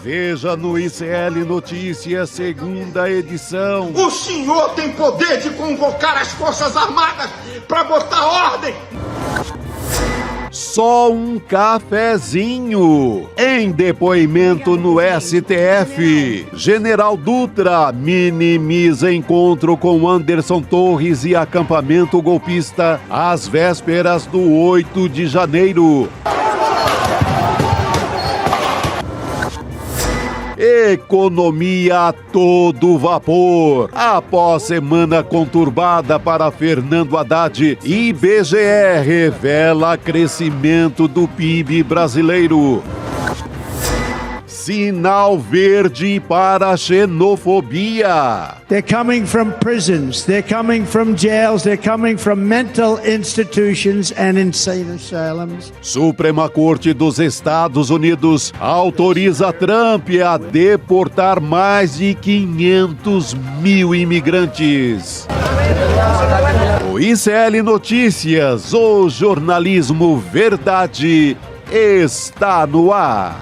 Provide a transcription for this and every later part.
Veja no ICL Notícias, segunda edição. O senhor tem poder de convocar as Forças Armadas para botar ordem. Só um cafezinho. Em depoimento no STF, General Dutra minimiza encontro com Anderson Torres e acampamento golpista às vésperas do 8 de janeiro. Economia a todo vapor. Após semana conturbada para Fernando Haddad, IBGE revela crescimento do PIB brasileiro. Sinal verde para a xenofobia. They're coming from prisons, they're coming from jails, they're coming from mental institutions and insane asylums. Suprema Corte dos Estados Unidos autoriza Trump a deportar mais de 500 mil imigrantes. O ICL Notícias, o jornalismo verdade, está no ar.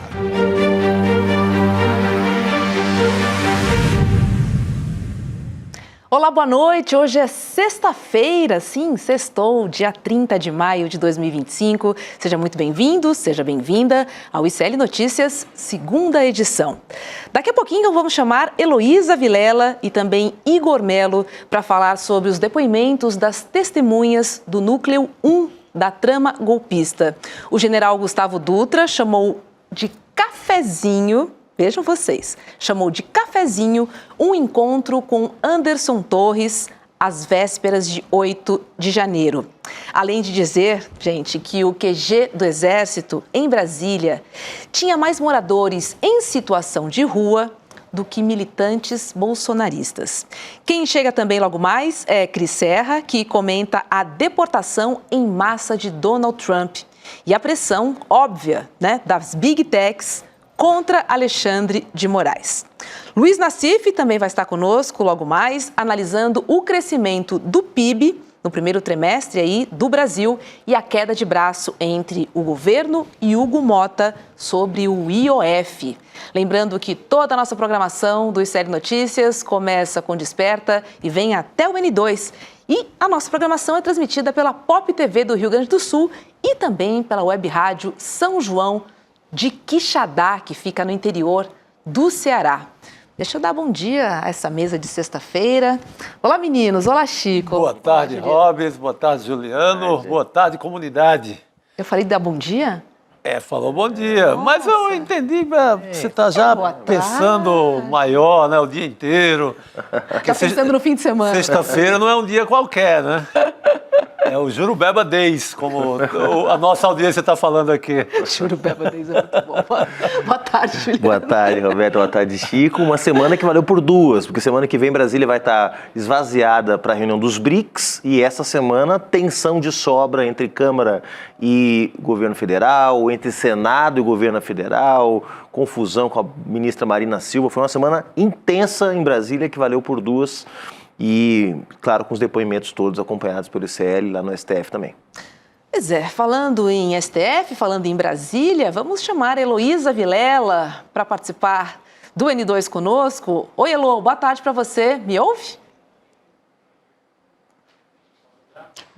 Olá, boa noite. Hoje é sexta-feira, sim, sextou, dia 30 de maio de 2025. Seja muito bem-vindo, seja bem-vinda ao ICL Notícias, segunda edição. Daqui a pouquinho vamos chamar Heloísa Vilela e também Igor Melo para falar sobre os depoimentos das testemunhas do Núcleo 1 da trama golpista. O general Gustavo Dutra chamou de cafezinho. Vejam vocês, chamou de cafezinho um encontro com Anderson Torres às vésperas de 8 de janeiro. Além de dizer, gente, que o QG do Exército, em Brasília, tinha mais moradores em situação de rua do que militantes bolsonaristas. Quem chega também logo mais é Cris Serra, que comenta a deportação em massa de Donald Trump e a pressão óbvia, das Big Techs contra Alexandre de Moraes. Luiz Nassif também vai estar conosco logo mais, analisando o crescimento do PIB no primeiro trimestre aí do Brasil e a queda de braço entre o governo e Hugo Mota sobre o IOF. Lembrando que toda a nossa programação do ICL Notícias começa com Desperta e vem até o N2. E a nossa programação é transmitida pela Pop TV do Rio Grande do Sul e também pela Web Rádio São João de Quixadá, que fica no interior do Ceará. Deixa eu dar bom dia a essa mesa de sexta-feira. Olá, meninos. Olá, Chico. Boa tarde, Robes. Boa tarde, Juliano. Boa tarde, comunidade. Eu falei de dar bom dia? Falou bom dia. Nossa. Mas eu entendi, você está já pensando maior, né, o dia inteiro. Está pensando no fim de semana. Sexta-feira não é um dia qualquer, né? É o Jurubeba Days, como a nossa audiência está falando aqui. Jurubeba Days é muito bom. Boa tarde, Juliano. Boa tarde, Roberto. Boa tarde, Chico. Uma semana que valeu por duas, porque semana que vem Brasília vai estar esvaziada para a reunião dos BRICS e essa semana tensão de sobra entre Câmara e governo federal, entre Senado e governo federal, confusão com a ministra Marina Silva. Foi uma semana intensa em Brasília que valeu por duas. E, claro, com os depoimentos todos acompanhados pelo ICL lá no STF também. Pois é, falando em STF, falando em Brasília, vamos chamar Heloísa Vilela para participar do N2 conosco. Oi, Elo, boa tarde para você. Me ouve?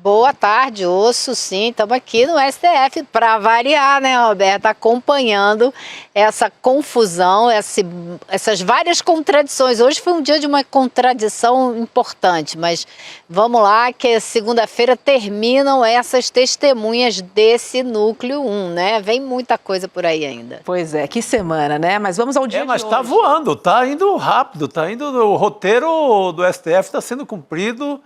Boa tarde, ouço sim, estamos aqui no STF para variar, né, Roberto, acompanhando essa confusão, essas várias contradições. Hoje foi um dia de uma contradição importante, mas vamos lá que segunda-feira terminam essas testemunhas desse núcleo 1, né? Vem muita coisa por aí ainda. Pois é, que semana, né? Mas vamos ao dia de hoje. Mas está voando, está indo rápido, o roteiro do STF está sendo cumprido.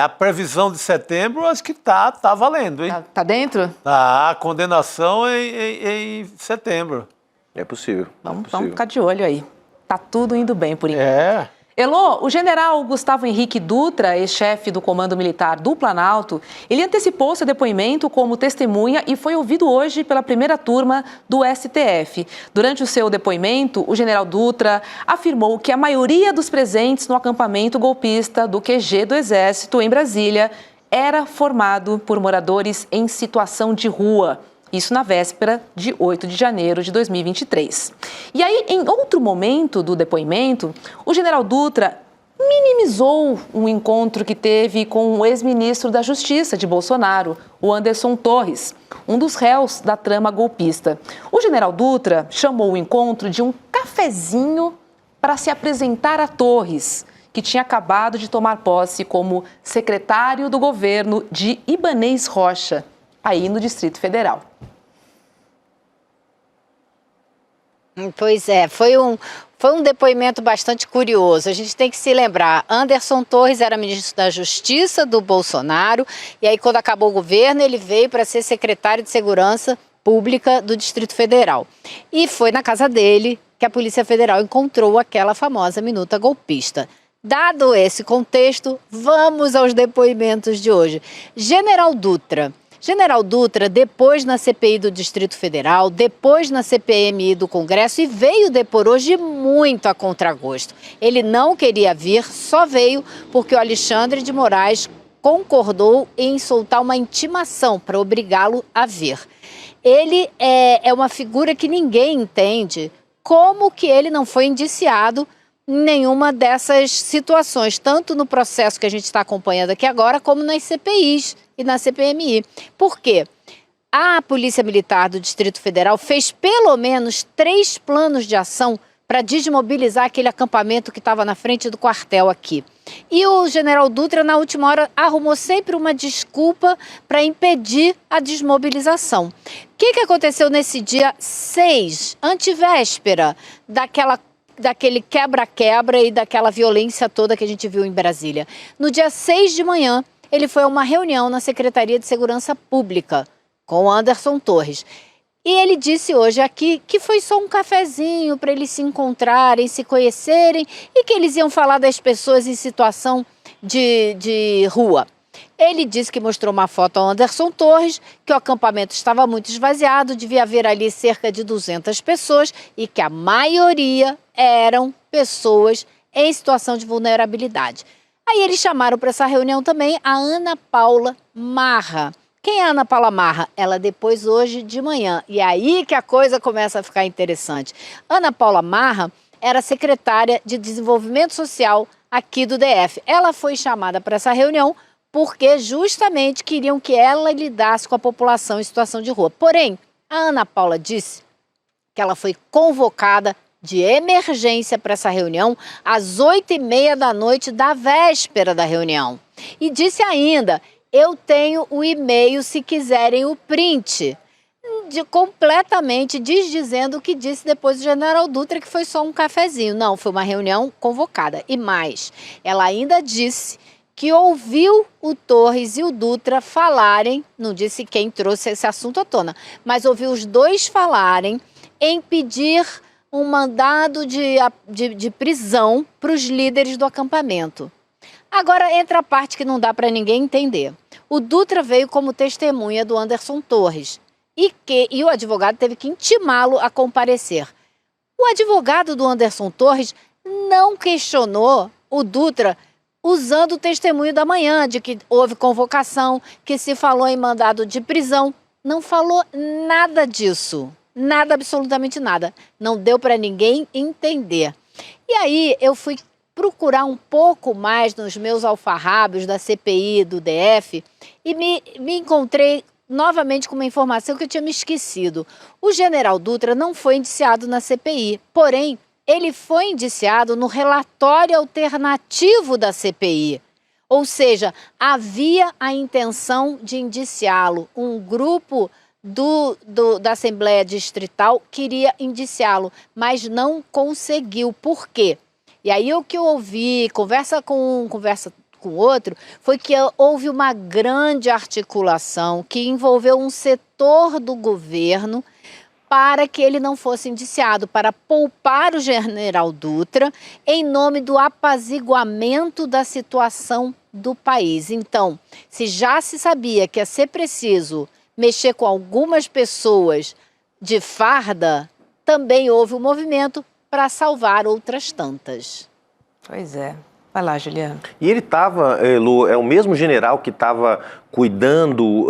A previsão de setembro, acho que tá valendo, hein? Tá dentro? Tá, a condenação em setembro. É possível. Vamos ficar de olho aí. Tá tudo indo bem por enquanto. Elô, o general Gustavo Henrique Dutra, ex-chefe do Comando Militar do Planalto, ele antecipou seu depoimento como testemunha e foi ouvido hoje pela primeira turma do STF. Durante o seu depoimento, o general Dutra afirmou que a maioria dos presentes no acampamento golpista do QG do Exército em Brasília era formado por moradores em situação de rua Isso na véspera de 8 de janeiro de 2023. E aí, em outro momento do depoimento, o general Dutra minimizou um encontro que teve com o ex-ministro da Justiça de Bolsonaro, o Anderson Torres, um dos réus da trama golpista. O general Dutra chamou o encontro de um cafezinho para se apresentar a Torres, que tinha acabado de tomar posse como secretário do governo de Ibanez Rocha, aí no Distrito Federal. Pois é, foi um depoimento bastante curioso. A gente tem que se lembrar, Anderson Torres era ministro da Justiça do Bolsonaro, e aí quando acabou o governo ele veio para ser secretário de Segurança Pública do Distrito Federal. E foi na casa dele que a Polícia Federal encontrou aquela famosa minuta golpista. Dado esse contexto, vamos aos depoimentos de hoje. General Dutra, depois na CPI do Distrito Federal, depois na CPMI do Congresso e veio depor hoje muito a contragosto. Ele não queria vir, só veio porque o Alexandre de Moraes concordou em soltar uma intimação para obrigá-lo a vir. Ele é uma figura que ninguém entende como que ele não foi indiciado em nenhuma dessas situações, tanto no processo que a gente está acompanhando aqui agora, como nas CPIs e na CPMI. Por quê? A Polícia Militar do Distrito Federal fez pelo menos 3 planos de ação para desmobilizar aquele acampamento que estava na frente do quartel aqui. E o general Dutra, na última hora, arrumou sempre uma desculpa para impedir a desmobilização. O que aconteceu nesse dia 6, antevéspera daquele quebra-quebra e daquela violência toda que a gente viu em Brasília? No dia 6 de manhã, ele foi a uma reunião na Secretaria de Segurança Pública com o Anderson Torres. E ele disse hoje aqui que foi só um cafezinho para eles se encontrarem, se conhecerem e que eles iam falar das pessoas em situação de rua. Ele disse que mostrou uma foto ao Anderson Torres, que o acampamento estava muito esvaziado, devia haver ali cerca de 200 pessoas e que a maioria eram pessoas em situação de vulnerabilidade. Aí eles chamaram para essa reunião também a Ana Paula Marra. Quem é a Ana Paula Marra? Ela depois hoje de manhã. E aí que a coisa começa a ficar interessante. Ana Paula Marra era secretária de Desenvolvimento Social aqui do DF. Ela foi chamada para essa reunião porque justamente queriam que ela lidasse com a população em situação de rua. Porém, a Ana Paula disse que ela foi convocada de emergência para essa reunião às 8h30 da noite da véspera da reunião. E disse ainda: eu tenho o e-mail se quiserem o print. Completamente desdizendo o que disse depois o general Dutra, que foi só um cafezinho. Não, foi uma reunião convocada. E mais, ela ainda disse que ouviu o Torres e o Dutra falarem, não disse quem trouxe esse assunto à tona, mas ouviu os dois falarem em pedir um mandado de prisão para os líderes do acampamento. Agora entra a parte que não dá para ninguém entender. O Dutra veio como testemunha do Anderson Torres e o advogado teve que intimá-lo a comparecer. O advogado do Anderson Torres não questionou o Dutra usando o testemunho da manhã, de que houve convocação, que se falou em mandado de prisão. Não falou nada disso. Nada, absolutamente nada. Não deu para ninguém entender. E aí eu fui procurar um pouco mais nos meus alfarrábios da CPI do DF e me encontrei novamente com uma informação que eu tinha me esquecido. O general Dutra não foi indiciado na CPI, porém, ele foi indiciado no relatório alternativo da CPI. Ou seja, havia a intenção de indiciá-lo. Um grupo da Assembleia Distrital queria indiciá-lo, mas não conseguiu. Por quê? E aí o que eu ouvi, conversa com outro, foi que houve uma grande articulação que envolveu um setor do governo para que ele não fosse indiciado, para poupar o general Dutra em nome do apaziguamento da situação do país. Então, se já se sabia que ia ser preciso mexer com algumas pessoas de farda, também houve um movimento para salvar outras tantas. Pois é. Vai lá, Juliano. E ele estava, Lu, é o mesmo general que estava cuidando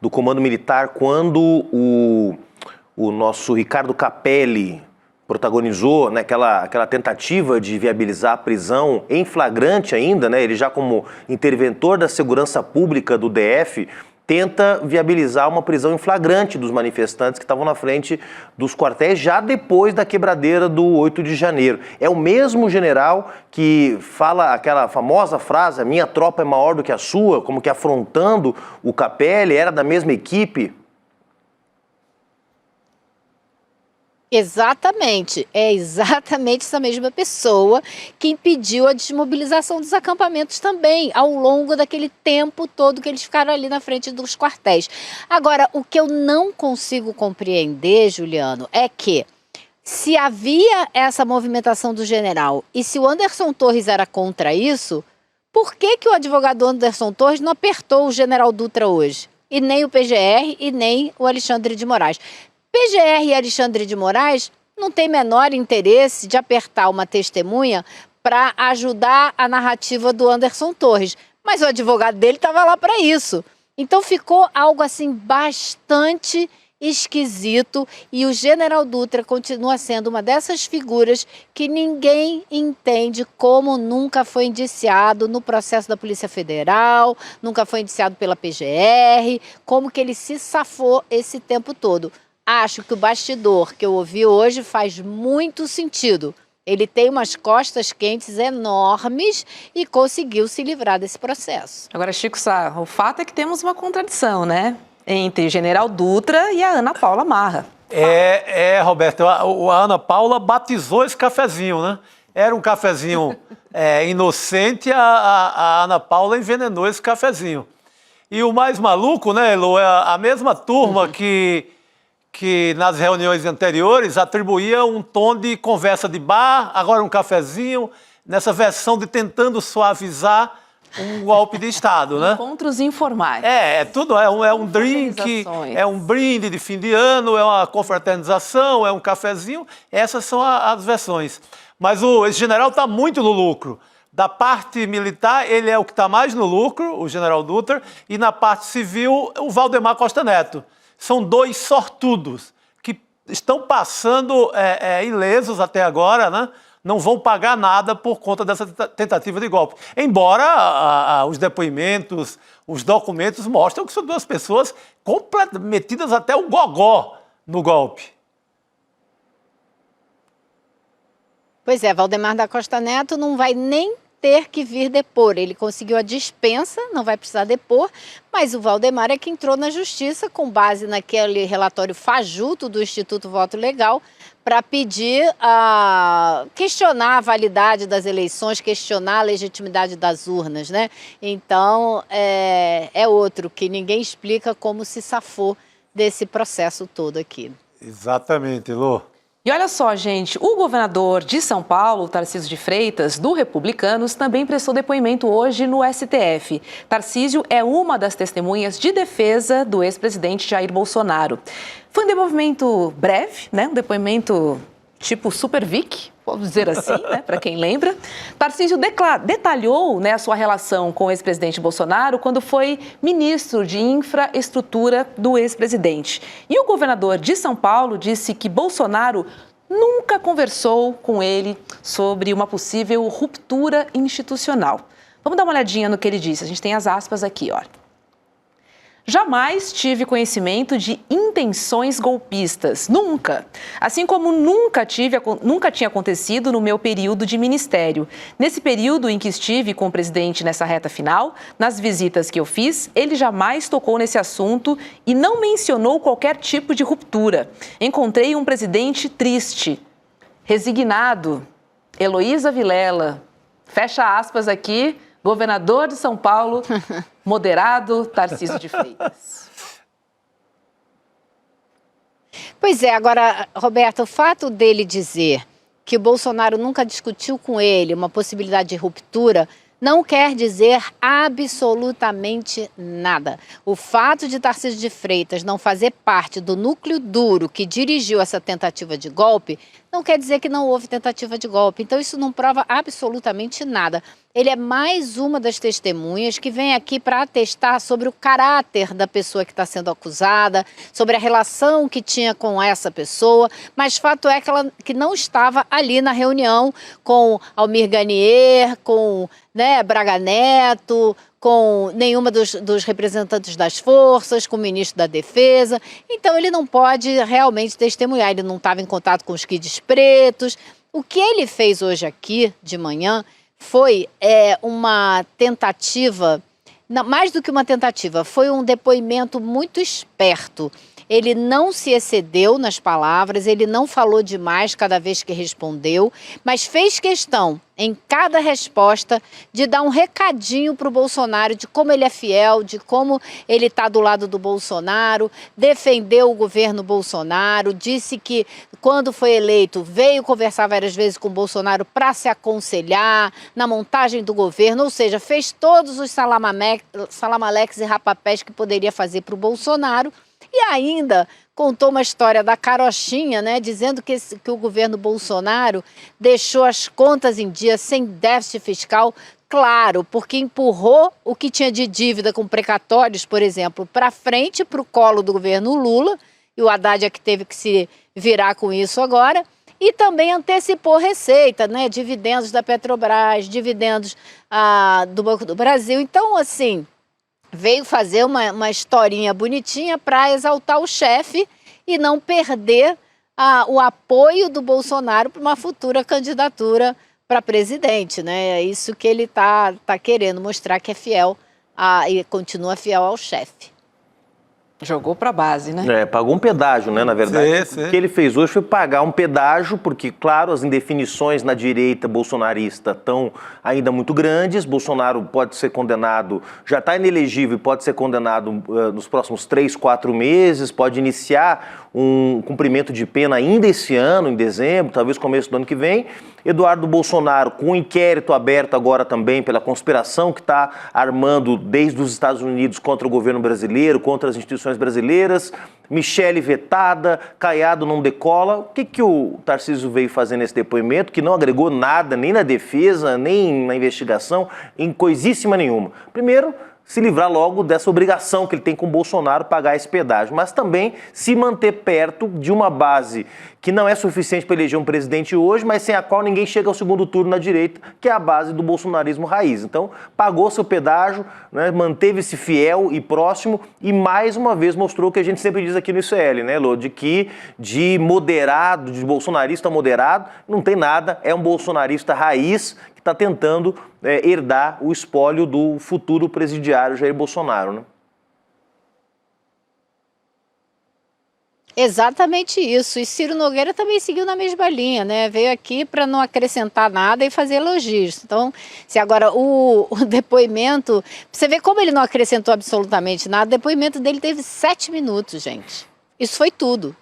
do comando militar quando o nosso Ricardo Capelli protagonizou, né, aquela tentativa de viabilizar a prisão em flagrante ainda, né? Ele já como interventor da segurança pública do DF tenta viabilizar uma prisão em flagrante dos manifestantes que estavam na frente dos quartéis já depois da quebradeira do 8 de janeiro. É o mesmo general que fala aquela famosa frase, a minha tropa é maior do que a sua, como que afrontando o Capelli, era da mesma equipe? Exatamente, é exatamente essa mesma pessoa que impediu a desmobilização dos acampamentos também, ao longo daquele tempo todo que eles ficaram ali na frente dos quartéis. Agora, o que eu não consigo compreender, Juliano, é que se havia essa movimentação do general e se o Anderson Torres era contra isso, por que o advogado Anderson Torres não apertou o general Dutra hoje? E nem o PGR e nem o Alexandre de Moraes. PGR e Alexandre de Moraes não têm menor interesse de apertar uma testemunha para ajudar a narrativa do Anderson Torres. Mas o advogado dele estava lá para isso. Então ficou algo assim bastante esquisito e o general Dutra continua sendo uma dessas figuras que ninguém entende como nunca foi indiciado no processo da Polícia Federal, nunca foi indiciado pela PGR, como que ele se safou esse tempo todo. Acho que o bastidor que eu ouvi hoje faz muito sentido. Ele tem umas costas quentes enormes e conseguiu se livrar desse processo. Agora, Chico Sá, o fato é que temos uma contradição, né? Entre General Dutra e a Ana Paula Marra. Roberto, a Ana Paula batizou esse cafezinho, né? Era um cafezinho inocente, a Ana Paula envenenou esse cafezinho. E o mais maluco, né, Elo, é a mesma turma que nas reuniões anteriores atribuía um tom de conversa de bar, agora um cafezinho, nessa versão de tentando suavizar um golpe de Estado, né? Encontros informais. Tudo é um drink, é um brinde de fim de ano, é uma confraternização, é um cafezinho, essas são as versões. Mas esse general está muito no lucro. Da parte militar, ele é o que está mais no lucro, o general Dutra, e na parte civil, o Valdemar Costa Neto. São dois sortudos que estão passando ilesos até agora, né? Não vão pagar nada por conta dessa tentativa de golpe. Embora os depoimentos, os documentos mostram que são duas pessoas metidas até o gogó no golpe. Pois é, Valdemar da Costa Neto não vai nem ter que vir depor. Ele conseguiu a dispensa, não vai precisar depor, mas o Valdemar é que entrou na justiça com base naquele relatório fajuto do Instituto Voto Legal para pedir questionar a validade das eleições, questionar a legitimidade das urnas, né? Então, é outro que ninguém explica como se safou desse processo todo aqui. Exatamente, Elô. E olha só, gente, o governador de São Paulo, Tarcísio de Freitas, do Republicanos, também prestou depoimento hoje no STF. Tarcísio é uma das testemunhas de defesa do ex-presidente Jair Bolsonaro. Foi um depoimento breve, né? Um depoimento tipo Super Vic, vamos dizer assim, né? Para quem lembra. Tarcísio detalhou, né, a sua relação com o ex-presidente Bolsonaro quando foi ministro de infraestrutura do ex-presidente. E o governador de São Paulo disse que Bolsonaro nunca conversou com ele sobre uma possível ruptura institucional. Vamos dar uma olhadinha no que ele disse. A gente tem as aspas aqui, ó. Jamais tive conhecimento de intenções golpistas, nunca. Assim como nunca tinha acontecido no meu período de ministério. Nesse período em que estive com o presidente nessa reta final, nas visitas que eu fiz, ele jamais tocou nesse assunto e não mencionou qualquer tipo de ruptura. Encontrei um presidente triste, resignado. Heloísa Vilela, fecha aspas aqui, governador de São Paulo, moderado Tarcísio de Freitas. Pois é, agora, Roberto, o fato dele dizer que o Bolsonaro nunca discutiu com ele uma possibilidade de ruptura não quer dizer absolutamente nada. O fato de Tarcísio de Freitas não fazer parte do núcleo duro que dirigiu essa tentativa de golpe não quer dizer que não houve tentativa de golpe. Então isso não prova absolutamente nada. Ele é mais uma das testemunhas que vem aqui para atestar sobre o caráter da pessoa que está sendo acusada, sobre a relação que tinha com essa pessoa, mas fato é que não estava ali na reunião com Almir Garnier, com Braga Neto, com nenhuma dos representantes das forças, com o ministro da Defesa. Então ele não pode realmente testemunhar, ele não estava em contato com os kids pretos. O que ele fez hoje aqui de manhã foi uma tentativa, não, mais do que uma tentativa, foi um depoimento muito esperto. Ele não se excedeu nas palavras, ele não falou demais cada vez que respondeu, mas fez questão, em cada resposta, de dar um recadinho para o Bolsonaro, de como ele é fiel, de como ele está do lado do Bolsonaro, defendeu o governo Bolsonaro, disse que, quando foi eleito, veio conversar várias vezes com o Bolsonaro para se aconselhar na montagem do governo, ou seja, fez todos os salamaleques e rapapés que poderia fazer para o Bolsonaro. E ainda contou uma história da carochinha, dizendo que o governo Bolsonaro deixou as contas em dia sem déficit fiscal, claro, porque empurrou o que tinha de dívida com precatórios, por exemplo, para frente, para o colo do governo Lula, e o Haddad é que teve que se virar com isso agora, e também antecipou receita, dividendos da Petrobras, dividendos do Banco do Brasil. Então, assim, veio fazer uma historinha bonitinha para exaltar o chefe e não perder o apoio do Bolsonaro para uma futura candidatura para presidente, É isso que ele tá querendo, mostrar que é fiel e continua fiel ao chefe. Jogou para a base, Pagou um pedágio, na verdade. Sim. O que ele fez hoje foi pagar um pedágio, porque, claro, as indefinições na direita bolsonarista estão ainda muito grandes. Bolsonaro pode ser condenado, já está inelegível e pode ser condenado nos próximos 3, 4 meses, pode iniciar um cumprimento de pena ainda esse ano, em dezembro, talvez começo do ano que vem. Eduardo Bolsonaro, com um inquérito aberto agora também pela conspiração que está armando desde os Estados Unidos contra o governo brasileiro, contra as instituições brasileiras. Michele vetada, Caiado não decola. O que o Tarcísio veio fazer nesse depoimento, que não agregou nada, nem na defesa, nem na investigação, em coisíssima nenhuma? Primeiro, se livrar logo dessa obrigação que ele tem com o Bolsonaro, pagar esse pedágio, mas também se manter perto de uma base que não é suficiente para eleger um presidente hoje, mas sem a qual ninguém chega ao segundo turno na direita, que é a base do bolsonarismo raiz. Então, pagou seu pedágio, manteve-se fiel e próximo e, mais uma vez, mostrou o que a gente sempre diz aqui no ICL, Lô, de que de moderado, de bolsonarista moderado, não tem nada, é um bolsonarista raiz que está tentando herdar o espólio do futuro presidiário Jair Bolsonaro, Exatamente isso. E Ciro Nogueira também seguiu na mesma linha, Veio aqui para não acrescentar nada e fazer elogios. Então, se agora o depoimento... Você vê como ele não acrescentou absolutamente nada. O depoimento dele teve 7 minutos, gente. Isso foi tudo.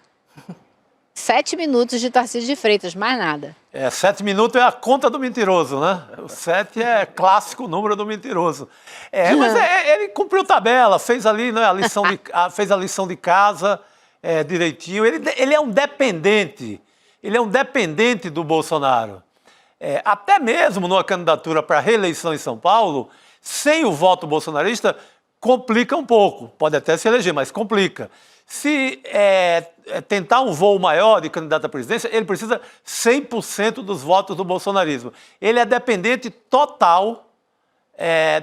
7 minutos de Tarcísio de Freitas, mais nada. 7 minutos é a conta do mentiroso, O 7 é clássico número do mentiroso. Mas ele cumpriu tabela, fez ali fez a lição de casa direitinho. Ele é um dependente, do Bolsonaro. Até mesmo numa candidatura para reeleição em São Paulo, sem o voto bolsonarista, complica um pouco. Pode até se eleger, mas complica. Se tentar um voo maior de candidato à presidência, ele precisa 100% dos votos do bolsonarismo. Ele é dependente total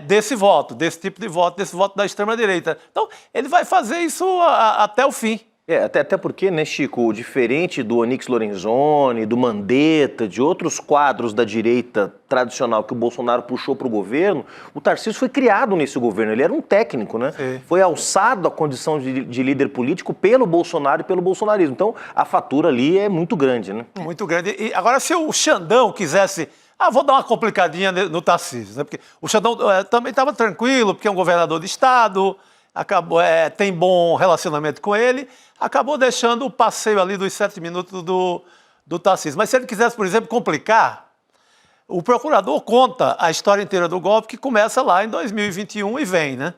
desse voto, desse tipo de voto, desse voto da extrema-direita. Então, ele vai fazer isso até o fim. Até porque, Chico, diferente do Onyx Lorenzoni, do Mandetta, de outros quadros da direita tradicional que o Bolsonaro puxou para o governo, o Tarcísio foi criado nesse governo, ele era um técnico, Sim. Foi alçado à condição de líder político pelo Bolsonaro e pelo bolsonarismo. Então, a fatura ali é muito grande, Muito grande. E agora, se o Xandão quisesse... vou dar uma complicadinha no Tarcísio, Porque o Xandão também estava tranquilo, porque é um governador de estado, tem bom relacionamento com ele, acabou deixando o passeio ali dos 7 minutos do Tarcísio. Mas se ele quisesse, por exemplo, complicar, o procurador conta a história inteira do golpe, que começa lá em 2021 e vem, né?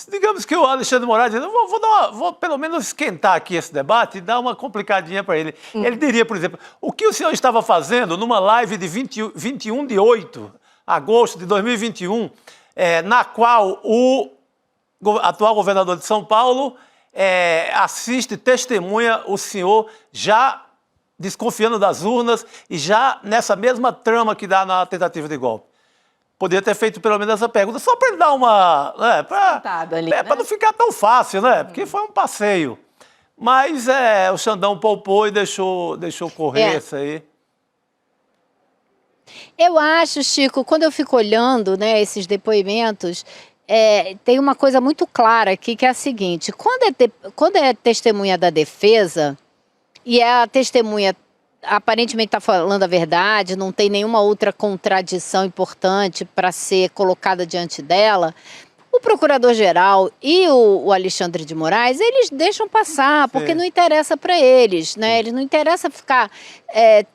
Digamos que o Alexandre de Moraes diz, vou pelo menos esquentar aqui esse debate e dar uma complicadinha para ele. Ele diria, por exemplo, o que o senhor estava fazendo numa live de 21 de agosto de 2021, na qual o atual governador de São Paulo assiste, testemunha o senhor já desconfiando das urnas e já nessa mesma trama que dá na tentativa de golpe. Poderia ter feito pelo menos essa pergunta, só para ele dar uma... para não ficar tão fácil, né? Porque foi um passeio. Mas o Xandão poupou e deixou correr isso aí. Eu acho, Chico, quando eu fico olhando, né, esses depoimentos, tem uma coisa muito clara aqui, que é a seguinte: quando é testemunha da defesa, e a testemunha aparentemente está falando a verdade, não tem nenhuma outra contradição importante para ser colocada diante dela, o procurador-geral e o Alexandre de Moraes, eles deixam passar, porque não interessa para eles, né? Eles não interessa ficar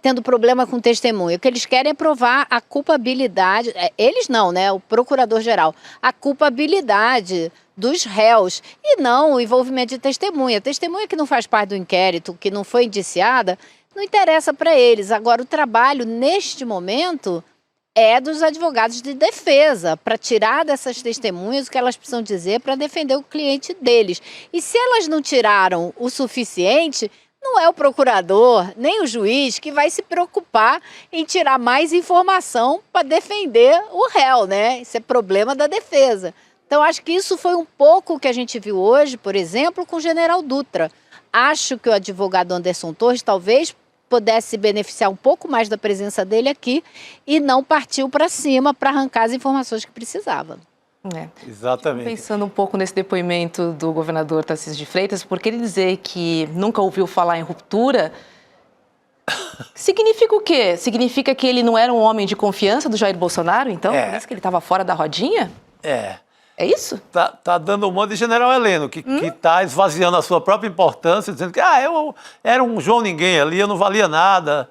tendo problema com testemunha. O que eles querem é provar a culpabilidade, eles não, né? O procurador-geral, a culpabilidade dos réus e não o envolvimento de testemunha. Testemunha que não faz parte do inquérito, que não foi indiciada, não interessa para eles. Agora, o trabalho, neste momento, é dos advogados de defesa, para tirar dessas testemunhas o que elas precisam dizer para defender o cliente deles. E se elas não tiraram o suficiente, não é o procurador, nem o juiz que vai se preocupar em tirar mais informação para defender o réu, né? Isso é problema da defesa. Então, acho que isso foi um pouco o que a gente viu hoje, por exemplo, com o general Dutra. Acho que o advogado Anderson Torres talvez pudesse beneficiar um pouco mais da presença dele aqui e não partiu para cima para arrancar as informações que precisava. Exatamente. Pensando um pouco nesse depoimento do governador Tarcísio de Freitas, porque ele dizer que nunca ouviu falar em ruptura, significa o quê? Significa que ele não era um homem de confiança do Jair Bolsonaro, então? Por isso que ele estava fora da rodinha? É isso? Tá dando um monte de general Heleno, que tá esvaziando a sua própria importância, dizendo que eu era um João Ninguém ali, eu não valia nada,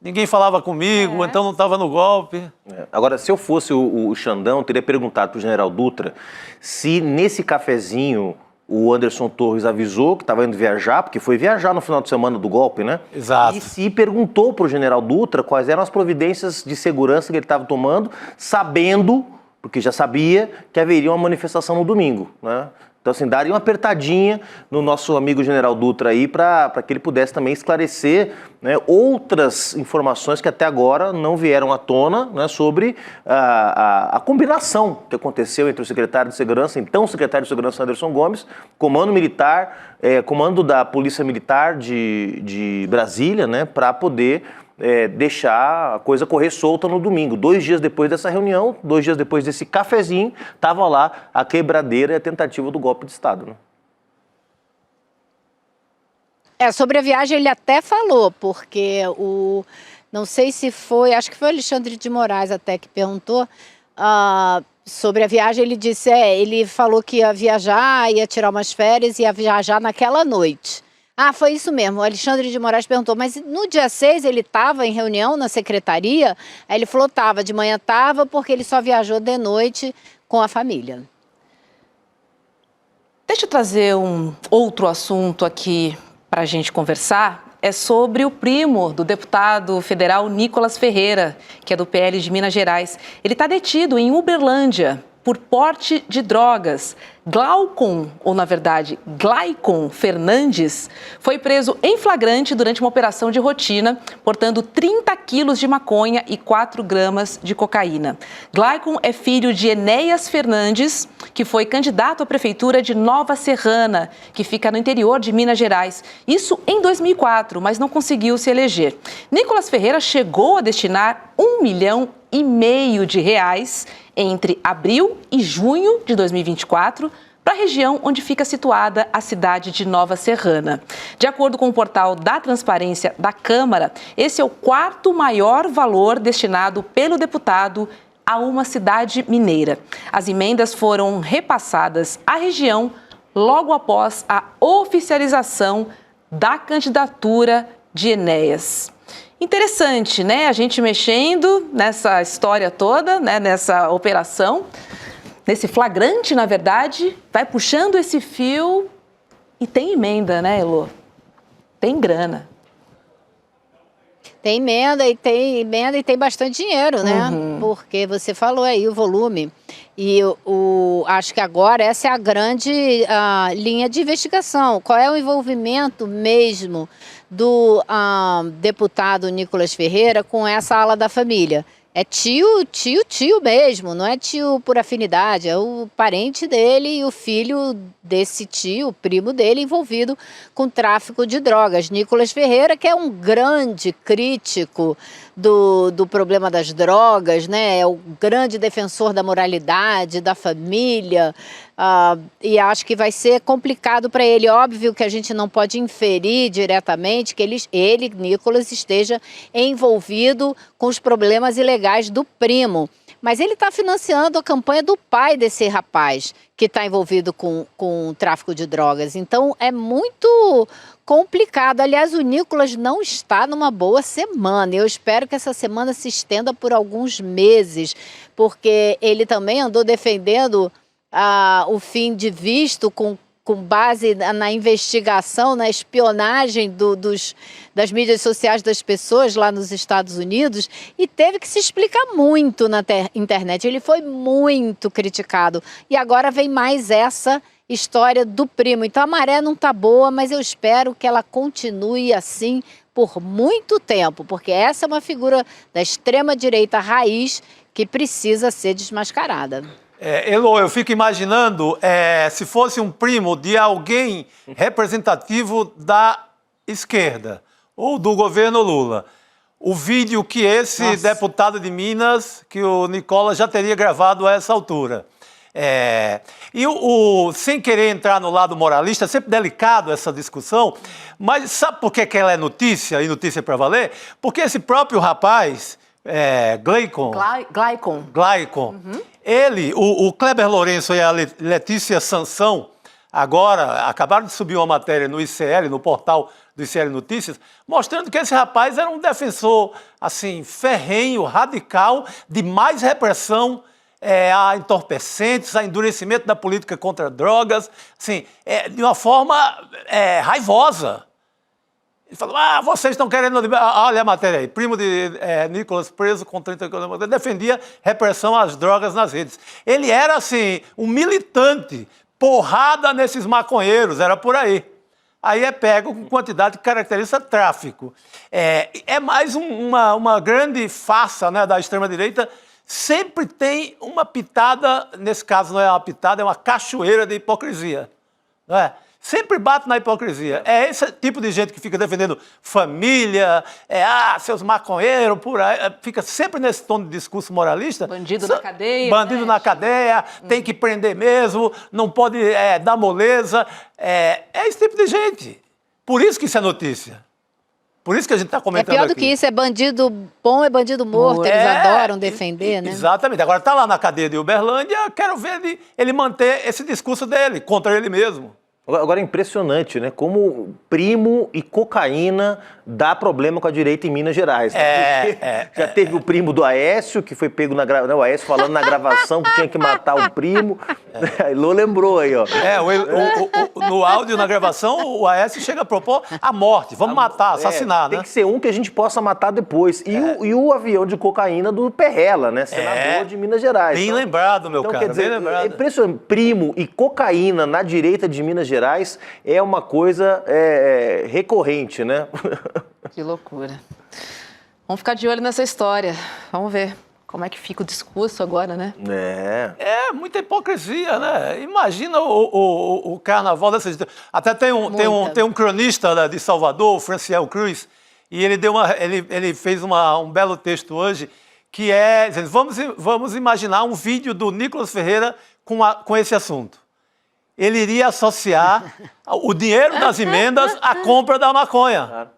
ninguém falava comigo, então não estava no golpe. Agora, se eu fosse o Xandão, eu teria perguntado para o general Dutra se nesse cafezinho o Anderson Torres avisou que estava indo viajar, porque foi viajar no final de semana do golpe, né? Exato. E se perguntou para o general Dutra quais eram as providências de segurança que ele estava tomando, sabendo, porque já sabia, que haveria uma manifestação no domingo, né? Então, assim, daria uma apertadinha no nosso amigo general Dutra aí para que ele pudesse também esclarecer, né, outras informações que até agora não vieram à tona, né, sobre a combinação que aconteceu entre o secretário de Segurança, então o secretário de Segurança Anderson Gomes, comando militar, comando da Polícia Militar de Brasília, né, para poder deixar a coisa correr solta no domingo. 2 dias depois dessa reunião, 2 dias depois desse cafezinho, estava lá a quebradeira e a tentativa do golpe de Estado, né? Sobre a viagem ele até falou, porque não sei se foi, acho que foi o Alexandre de Moraes até que perguntou sobre a viagem. Ele disse, ele falou que ia viajar, ia tirar umas férias, ia viajar naquela noite. Foi isso mesmo, o Alexandre de Moraes perguntou, mas no dia 6 ele estava em reunião na secretaria? Aí ele falou, de manhã estava, porque ele só viajou de noite com a família. Deixa eu trazer um outro assunto aqui para a gente conversar. É sobre o primo do deputado federal Nicolas Ferreira, que é do PL de Minas Gerais. Ele está detido em Uberlândia por porte de drogas. Glaicon Fernandes, foi preso em flagrante durante uma operação de rotina, portando 30 quilos de maconha e 4 gramas de cocaína. Glaicon é filho de Enéas Fernandes, que foi candidato à prefeitura de Nova Serrana, que fica no interior de Minas Gerais. Isso em 2004, mas não conseguiu se eleger. Nicolas Ferreira chegou a destinar R$1,5 milhão entre abril e junho de 2024 para a região onde fica situada a cidade de Nova Serrana. De acordo com o portal da Transparência da Câmara, esse é o 4º maior valor destinado pelo deputado a uma cidade mineira. As emendas foram repassadas à região logo após a oficialização da candidatura de Enéas. Interessante, né? A gente mexendo nessa história toda, né? Nessa operação, nesse flagrante, na verdade, vai puxando esse fio e tem emenda, né, Elô? Tem grana. Tem emenda e tem bastante dinheiro, né? Porque você falou aí o volume. E acho que agora essa é a grande linha de investigação. Qual é o envolvimento mesmo do deputado Nicolas Ferreira com essa ala da família? É tio mesmo, não é tio por afinidade, é o parente dele e o filho desse tio, o primo dele, envolvido com tráfico de drogas. Nicolas Ferreira, que é um grande crítico do problema das drogas, né? É o grande defensor da moralidade, da família, e acho que vai ser complicado para ele. Óbvio que a gente não pode inferir diretamente que ele, Nicolas, esteja envolvido com os problemas ilegais do primo. Mas ele está financiando a campanha do pai desse rapaz que está envolvido com o tráfico de drogas. Então é muito complicado. Aliás, o Nicolas não está numa boa semana. Eu espero que essa semana se estenda por alguns meses, porque ele também andou defendendo o fim de visto com base na investigação, na espionagem das mídias sociais das pessoas lá nos Estados Unidos, e teve que se explicar muito na internet. Ele foi muito criticado. E agora vem mais essa história do primo. Então a maré não está boa, mas eu espero que ela continue assim por muito tempo, porque essa é uma figura da extrema-direita raiz que precisa ser desmascarada. Elô, eu fico imaginando se fosse um primo de alguém representativo da esquerda ou do governo Lula, o vídeo que esse deputado de Minas, que o Nicolas já teria gravado a essa altura. Sem querer entrar no lado moralista, é sempre delicado essa discussão, mas sabe por que ela é notícia e notícia para valer? Porque esse próprio rapaz, Gleicon. Ele, o Kleber Lourenço e a Letícia Sansão, agora acabaram de subir uma matéria no ICL, no portal do ICL Notícias, mostrando que esse rapaz era um defensor, assim, ferrenho, radical, de mais repressão a entorpecentes, a endurecimento da política contra drogas, assim, de uma forma raivosa. Ele falou, vocês estão querendo... Olha a matéria aí, primo de Nicolas preso com 30 km, defendia repressão às drogas nas redes. Ele era, assim, um militante, porrada nesses maconheiros, era por aí. Aí é pego com quantidade que caracteriza tráfico. É mais uma grande farsa, né, da extrema-direita. Sempre tem uma pitada, nesse caso não é uma pitada, é uma cachoeira de hipocrisia, não é? Sempre bate na hipocrisia. É esse tipo de gente que fica defendendo família, seus maconheiros, por aí, fica sempre nesse tom de discurso moralista. Bandido na cadeia. Bandido na cadeia, tem que prender mesmo, não pode dar moleza. É esse tipo de gente. Por isso que isso é notícia. Por isso que a gente está comentando aqui. É pior do que isso, é bandido bom, é bandido morto, eles adoram defender, né? Exatamente. Agora está lá na cadeia de Uberlândia, quero ver ele manter esse discurso dele, contra ele mesmo. Agora é impressionante, né? Como primo e cocaína dá problema com a direita em Minas Gerais. Já teve o primo do Aécio, que foi pego o Aécio falando na gravação que tinha que matar o primo. A Elô lembrou aí, ó. No áudio, na gravação, o Aécio chega a propor a morte. Vamos matar, assassinar, né? Tem que ser um que a gente possa matar depois. E o avião de cocaína do Perrella, né? Senador de Minas Gerais. Bem lembrado, meu cara. Quer dizer, bem lembrado. É impressionante. Primo e cocaína na direita de Minas Gerais é uma coisa recorrente, né? Que loucura. Vamos ficar de olho nessa história. Vamos ver como é que fica o discurso agora, né? Muita hipocrisia, né? Imagina o carnaval dessas... Até tem um cronista de Salvador, o Franciel Cruz, e ele fez um belo texto hoje, que é... Vamos imaginar um vídeo do Nicolas Ferreira com esse assunto. Ele iria associar o dinheiro das emendas à compra da maconha.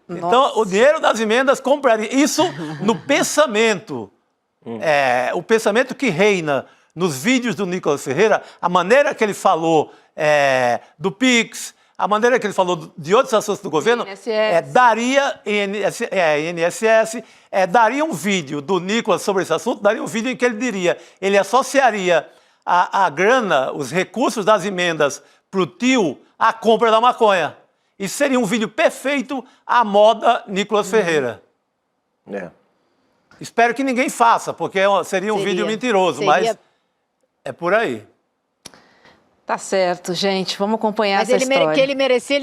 Então, o dinheiro das emendas compraria. Isso no pensamento. O pensamento que reina nos vídeos do Nicolas Ferreira, a maneira que ele falou do Pix, a maneira que ele falou de outros assuntos do governo, INSS. daria um vídeo do Nicolas sobre esse assunto, daria um vídeo em que ele diria, ele associaria a grana, os recursos das emendas para o tio à compra da maconha. Isso seria um vídeo perfeito à moda Nicolas Ferreira. É. Espero que ninguém faça, porque seria um vídeo mentiroso, mas é por aí. Tá certo, gente. Vamos acompanhar Mas essa história. que ele merecia,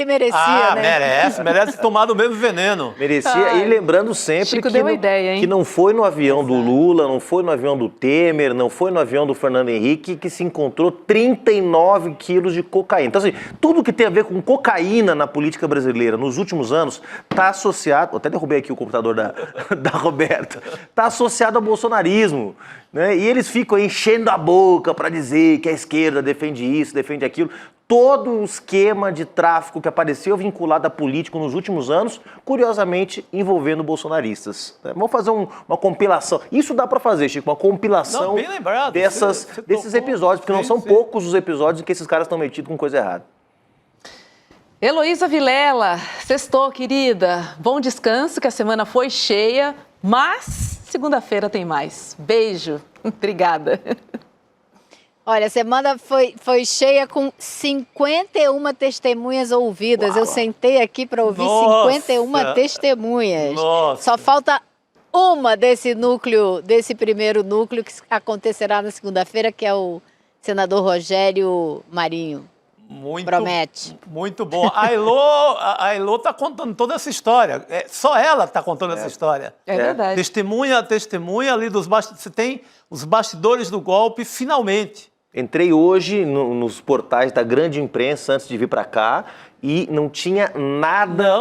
né? Merece tomar do mesmo veneno. Merecia, e lembrando sempre Chico que, deu uma ideia, hein? que não foi no avião do Lula, não foi no avião do Temer, não foi no avião do Fernando Henrique que se encontrou 39 quilos de cocaína. Então, assim, tudo que tem a ver com cocaína na política brasileira nos últimos anos está associado, até derrubei aqui o computador da Roberta, está associado ao bolsonarismo. Né? E eles ficam enchendo a boca para dizer que a esquerda defende isso, defende aquilo. Todo o esquema de tráfico que apareceu vinculado a político nos últimos anos, curiosamente envolvendo bolsonaristas. Né? Vamos fazer uma compilação. Isso dá para fazer, Chico, uma compilação bem lembrado. desses episódios, porque não são poucos os episódios em que esses caras estão metidos com coisa errada. Heloísa Vilela, sextou, querida. Bom descanso, que a semana foi cheia, mas segunda-feira tem mais. Beijo. Obrigada. Olha, a semana foi cheia com 51 testemunhas ouvidas. Eu sentei aqui para ouvir 51 testemunhas. Nossa. Só falta uma desse primeiro núcleo que acontecerá na segunda-feira, que é o senador Rogério Marinho. Promete. Muito bom. A Elô está contando toda essa história. Só ela está contando essa história. É verdade. Testemunha a testemunha ali dos bastidores. Você tem os bastidores do golpe, finalmente. Entrei hoje nos portais da grande imprensa antes de vir para cá e não tinha nada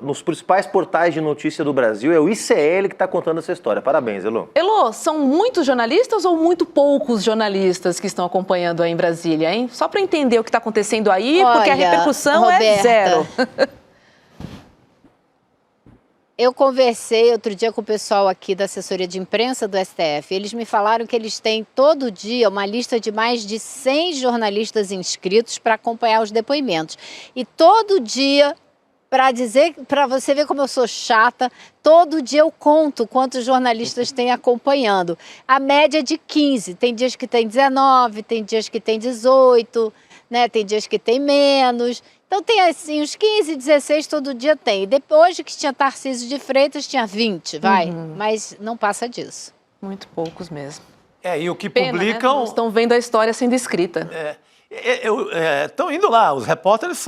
nos principais portais de notícia do Brasil. É o ICL que está contando essa história. Parabéns, Elô. Elô, são muitos jornalistas ou muito poucos jornalistas que estão acompanhando aí em Brasília, hein? Só para entender o que está acontecendo aí, porque a repercussão Roberta, é zero. Eu conversei outro dia com o pessoal aqui da assessoria de imprensa do STF. Eles me falaram que eles têm todo dia uma lista de mais de 100 jornalistas inscritos para acompanhar os depoimentos. E todo dia, para você ver como eu sou chata, todo dia eu conto quantos jornalistas tem acompanhando. A média é de 15. Tem dias que tem 19, tem dias que tem 18, né? Tem dias que tem menos. Então tem assim, uns 15, 16 todo dia tem. E depois que tinha Tarcísio de Freitas, tinha 20, mas não passa disso. Muito poucos mesmo. E o que Pena, publicam... né? Não estão vendo a história sendo escrita. Estão indo lá, os repórteres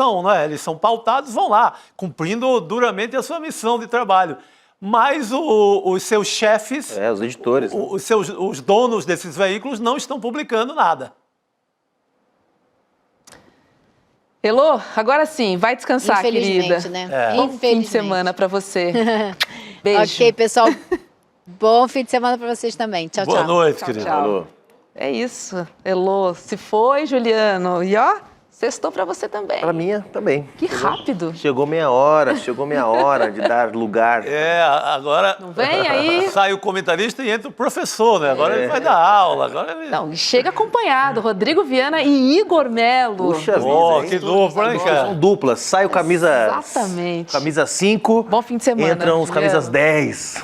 eles são pautados, vão lá, cumprindo duramente a sua missão de trabalho. Mas os seus chefes, os editores, os donos desses veículos não estão publicando nada. Elô, agora sim, vai descansar, querida. Infelizmente, né? Bom fim de semana para você. Beijo. Ok, pessoal. Bom fim de semana para vocês também. Tchau, tchau. Boa noite, querido. Tchau. É isso, Elô. Se foi, Juliano. E ó, sextou para você também. Para mim também. Que rápido. Chegou minha hora de dar lugar. Agora... Não vem aí? Sai o comentarista e entra o professor, né? Agora ele vai dar aula. Não, chega acompanhado. Rodrigo Viana e Igor Melo. Puxa vida, que dupla, hein, cara? São duplas. Sai o camisa... Exatamente. Camisa 5. Bom fim de semana. Entram os camisas 10.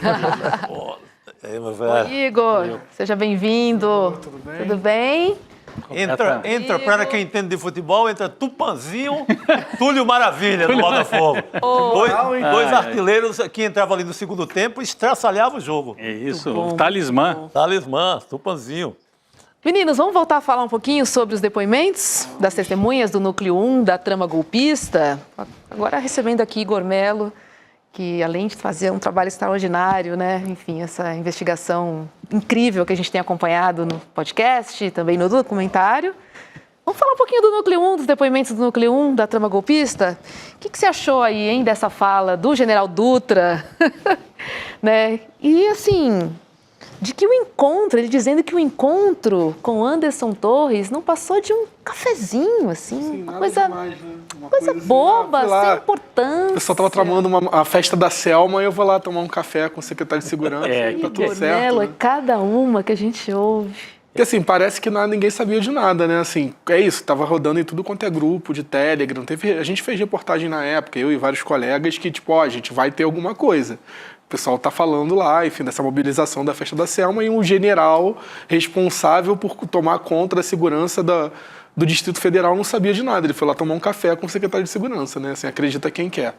Oi, Igor. Seja bem-vindo. Tudo bem? Tudo bem? Entra para quem entende de futebol, entra Tupanzinho e Túlio Maravilha do Botafogo. Dois artilheiros que entravam ali no segundo tempo e estraçalhavam o jogo. É isso, o talismã. Talismã, Tupanzinho. Meninos, vamos voltar a falar um pouquinho sobre os depoimentos das testemunhas do Núcleo 1 da trama golpista. Agora recebendo aqui Igor Melo, que além de fazer um trabalho extraordinário, né? Enfim, essa investigação incrível que a gente tem acompanhado no podcast, também no documentário. Vamos falar um pouquinho do Núcleo 1, dos depoimentos do Núcleo 1 da trama golpista? O que você achou aí, hein, dessa fala do general Dutra? Né? E assim, de que o encontro, ele dizendo que o encontro com Anderson Torres não passou de um cafezinho, assim, Sim, uma nada coisa, demais, né? Uma coisa assim, boba, sei lá, sem importância. O pessoal tava tramando a festa da Selma e eu vou lá tomar um café com o secretário de segurança. Tá tudo certo. Melo, né? é cada uma que a gente ouve. Porque assim, parece que ninguém sabia de nada, né? Assim, é isso, tava rodando em tudo quanto é grupo de Telegram. A gente fez reportagem na época, eu e vários colegas, que tipo, a gente vai ter alguma coisa. O pessoal tá falando lá, enfim, dessa mobilização da festa da Selma, e um general responsável por tomar conta da segurança do Distrito Federal não sabia de nada. Ele foi lá tomar um café com o secretário de Segurança, né? Assim, acredita quem quer.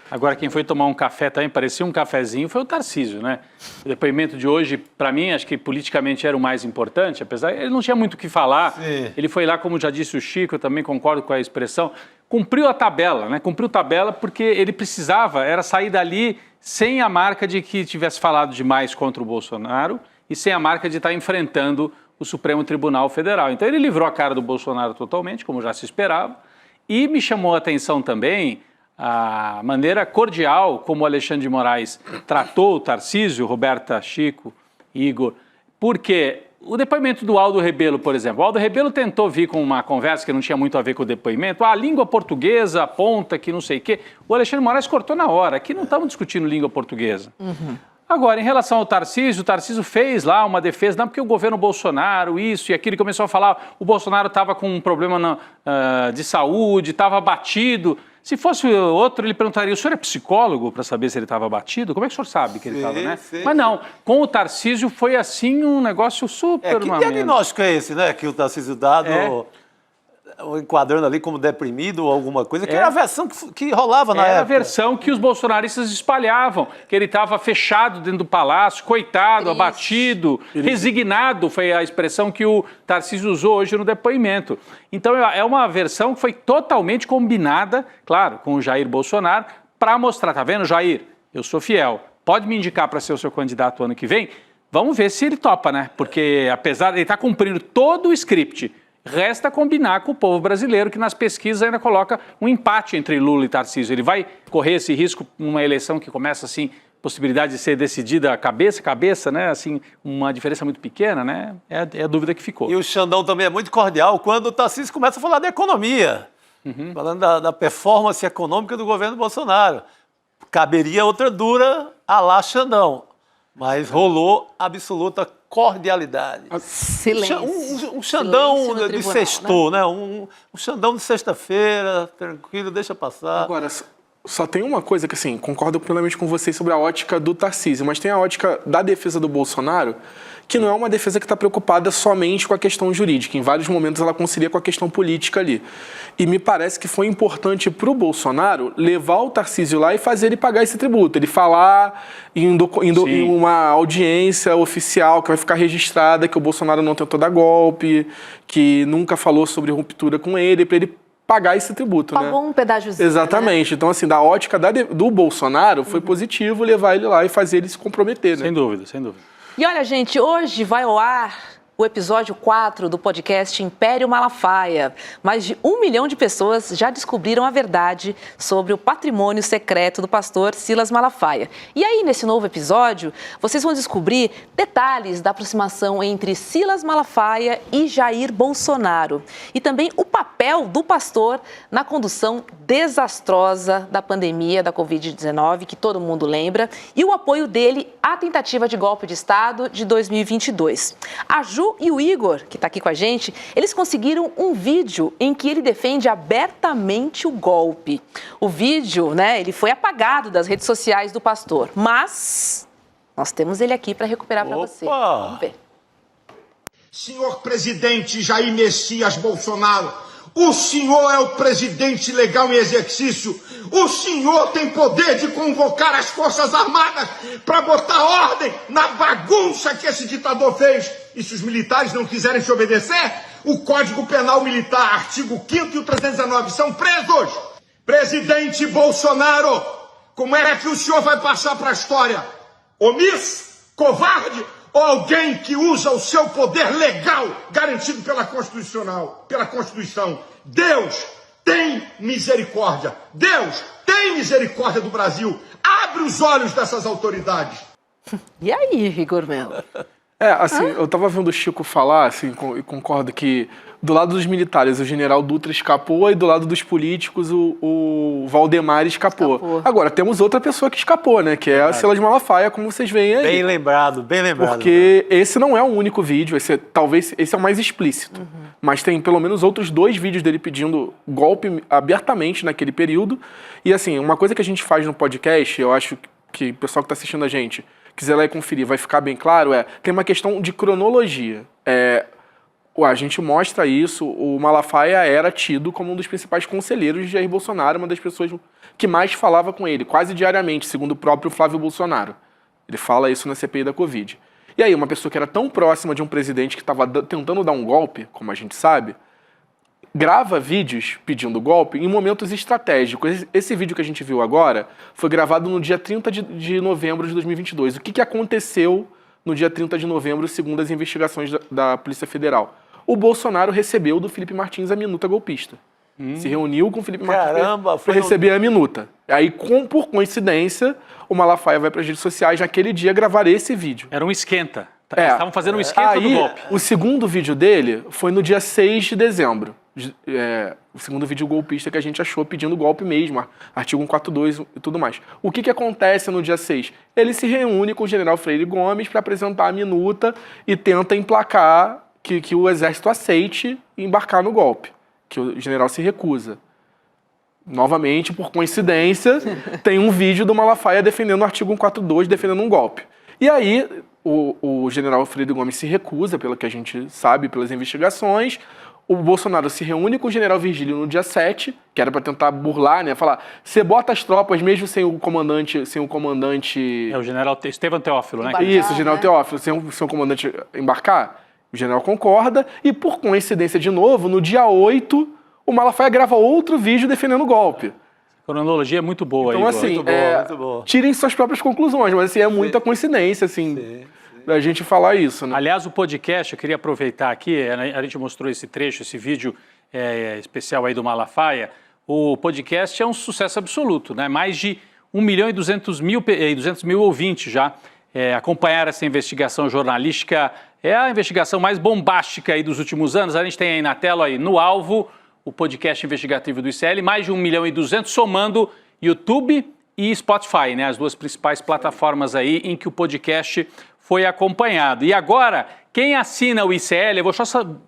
Agora, quem foi tomar um café também, parecia um cafezinho, foi o Tarcísio, né? O depoimento de hoje, para mim, acho que politicamente era o mais importante, apesar ele não tinha muito o que falar. Sim. Ele foi lá, como já disse o Chico, eu também concordo com a expressão, cumpriu a tabela, né? Cumpriu tabela porque ele precisava, era sair dali sem a marca de que tivesse falado demais contra o Bolsonaro e sem a marca de estar enfrentando o Supremo Tribunal Federal. Então ele livrou a cara do Bolsonaro totalmente, como já se esperava, e me chamou a atenção também a maneira cordial como o Alexandre de Moraes tratou o Tarcísio, Roberta, Chico, Igor, porque o depoimento do Aldo Rebelo, por exemplo, o Aldo Rebelo tentou vir com uma conversa que não tinha muito a ver com o depoimento, a língua portuguesa aponta que não sei o quê, o Alexandre de Moraes cortou na hora, aqui não estamos discutindo língua portuguesa. Agora, em relação ao Tarcísio, o Tarcísio fez lá uma defesa, não porque o governo Bolsonaro, isso e aquilo, ele começou a falar, o Bolsonaro estava com um problema de saúde, estava abatido. Se fosse outro, ele perguntaria, o senhor é psicólogo para saber se ele estava abatido? Como é que o senhor sabe que ele estava, né? Sim. Mas não, com o Tarcísio foi assim um negócio super... Que diagnóstico é esse, né, que o Tarcísio dá enquadrando ali como deprimido ou alguma coisa, que era a versão que rolava na época. Era a versão que os bolsonaristas espalhavam, que ele estava fechado dentro do palácio, coitado, abatido, resignado, foi a expressão que o Tarcísio usou hoje no depoimento. Então é uma versão que foi totalmente combinada, claro, com o Jair Bolsonaro, para mostrar, tá vendo, Jair, eu sou fiel, pode me indicar para ser o seu candidato ano que vem? Vamos ver se ele topa, né? Porque apesar de ele estar cumprindo todo o script, resta combinar com o povo brasileiro, que nas pesquisas ainda coloca um empate entre Lula e Tarcísio. Ele vai correr esse risco numa eleição que começa assim, possibilidade de ser decidida cabeça a cabeça, né? Assim, uma diferença muito pequena, né? É a dúvida que ficou. E o Xandão também é muito cordial quando o Tarcísio começa a falar da economia, falando da performance econômica do governo Bolsonaro. Caberia outra dura à la Xandão, mas rolou absoluta cordialidade. Silêncio. Um Xandão de sextou, né? Um Xandão de sexta-feira, tranquilo, deixa passar. Agora, só tem uma coisa que, assim, concordo plenamente com vocês sobre a ótica do Tarcísio, mas tem a ótica da defesa do Bolsonaro, que não é uma defesa que está preocupada somente com a questão jurídica. Em vários momentos ela concilia com a questão política ali. E me parece que foi importante para o Bolsonaro levar o Tarcísio lá e fazer ele pagar esse tributo. Ele falar em uma audiência oficial que vai ficar registrada que o Bolsonaro não tentou dar golpe, que nunca falou sobre ruptura com ele, para ele pagar esse tributo, né? Pagou um pedágiozinho. Exatamente. Né? Então, assim, da ótica do Bolsonaro, foi positivo levar ele lá e fazer ele se comprometer, né? Sem dúvida, sem dúvida. E olha, gente, hoje vai ao ar o episódio 4 do podcast Império Malafaia. Mais de 1 milhão de pessoas já descobriram a verdade sobre o patrimônio secreto do pastor Silas Malafaia. E aí, nesse novo episódio, vocês vão descobrir detalhes da aproximação entre Silas Malafaia e Jair Bolsonaro. E também o papel do pastor na condução desastrosa da pandemia da Covid-19, que todo mundo lembra, e o apoio dele à tentativa de golpe de Estado de 2022. A Ju e o Igor, que está aqui com a gente, eles conseguiram um vídeo em que ele defende abertamente o golpe. O vídeo, né, ele foi apagado das redes sociais do pastor, mas nós temos ele aqui para recuperar para você. Vamos ver. Senhor presidente Jair Messias Bolsonaro, o senhor é o presidente legal em exercício. O senhor tem poder de convocar as Forças Armadas para botar ordem na bagunça que esse ditador fez. E se os militares não quiserem te obedecer, o Código Penal Militar, artigo 5º e o 319, são presos. Presidente Bolsonaro, como é que o senhor vai passar para a história? Omisso? Covarde? Ou alguém que usa o seu poder legal garantido pela Constituição? Deus tem misericórdia. Deus tem misericórdia do Brasil. Abre os olhos dessas autoridades. E aí, Igor Melo? Eu tava vendo o Chico falar, assim, e concordo que do lado dos militares o general Dutra escapou e do lado dos políticos o Valdemar escapou. Agora, temos outra pessoa que escapou, né? Que é a Silas Malafaia, como vocês veem aí. Bem lembrado, bem lembrado. Porque esse não é o único vídeo, talvez esse é o mais explícito. Mas tem pelo menos outros 2 vídeos dele pedindo golpe abertamente naquele período. E assim, uma coisa que a gente faz no podcast, eu acho que o pessoal que está assistindo a gente quiser lá e conferir, vai ficar bem claro, tem uma questão de cronologia. A gente mostra isso, o Malafaia era tido como um dos principais conselheiros de Jair Bolsonaro, uma das pessoas que mais falava com ele, quase diariamente, segundo o próprio Flávio Bolsonaro. Ele fala isso na CPI da Covid. E aí, uma pessoa que era tão próxima de um presidente que estava tentando dar um golpe, como a gente sabe, grava vídeos pedindo golpe em momentos estratégicos. Esse vídeo que a gente viu agora foi gravado no dia 30 de novembro de 2022. O que aconteceu no dia 30 de novembro, segundo as investigações da Polícia Federal? O Bolsonaro recebeu do Felipe Martins a minuta golpista. Se reuniu com o Felipe Martins para receber a minuta. Aí, por coincidência, o Malafaia vai para as redes sociais naquele dia gravar esse vídeo. Era um esquenta. Eles estavam fazendo um esquenta do golpe. O segundo vídeo dele foi no dia 6 de dezembro. O segundo vídeo golpista que a gente achou pedindo golpe mesmo, artigo 142 e tudo mais. O que acontece no dia 6? Ele se reúne com o general Freire Gomes para apresentar a minuta e tenta emplacar que o exército aceite embarcar no golpe, que o general se recusa. Novamente, por coincidência, tem um vídeo do Malafaia defendendo o artigo 142, defendendo um golpe. E aí, o general Freire Gomes se recusa, pelo que a gente sabe, pelas investigações. O Bolsonaro se reúne com o general Virgílio no dia 7, que era para tentar burlar, né? Falar, você bota as tropas mesmo sem o comandante... É o general Estevam Teófilo, né? Isso, o general Teófilo, sem o comandante embarcar. O general concorda e, por coincidência de novo, no dia 8, o Malafaia grava outro vídeo defendendo o golpe. A cronologia é muito boa. Então, aí, assim, muito boa. Tirem suas próprias conclusões, mas assim, é muita coincidência, assim, da gente falar isso, né? Aliás, o podcast, eu queria aproveitar aqui, a gente mostrou esse trecho, esse vídeo especial aí do Malafaia. O podcast é um sucesso absoluto, né? Mais de 1.200.000 ouvintes já acompanharam essa investigação jornalística. É a investigação mais bombástica aí dos últimos anos. A gente tem aí na tela, aí, no alvo, o podcast investigativo do ICL, mais de 1.200.000, somando YouTube e Spotify, né? As 2 principais plataformas aí em que o podcast foi acompanhado. E agora, quem assina o ICL, eu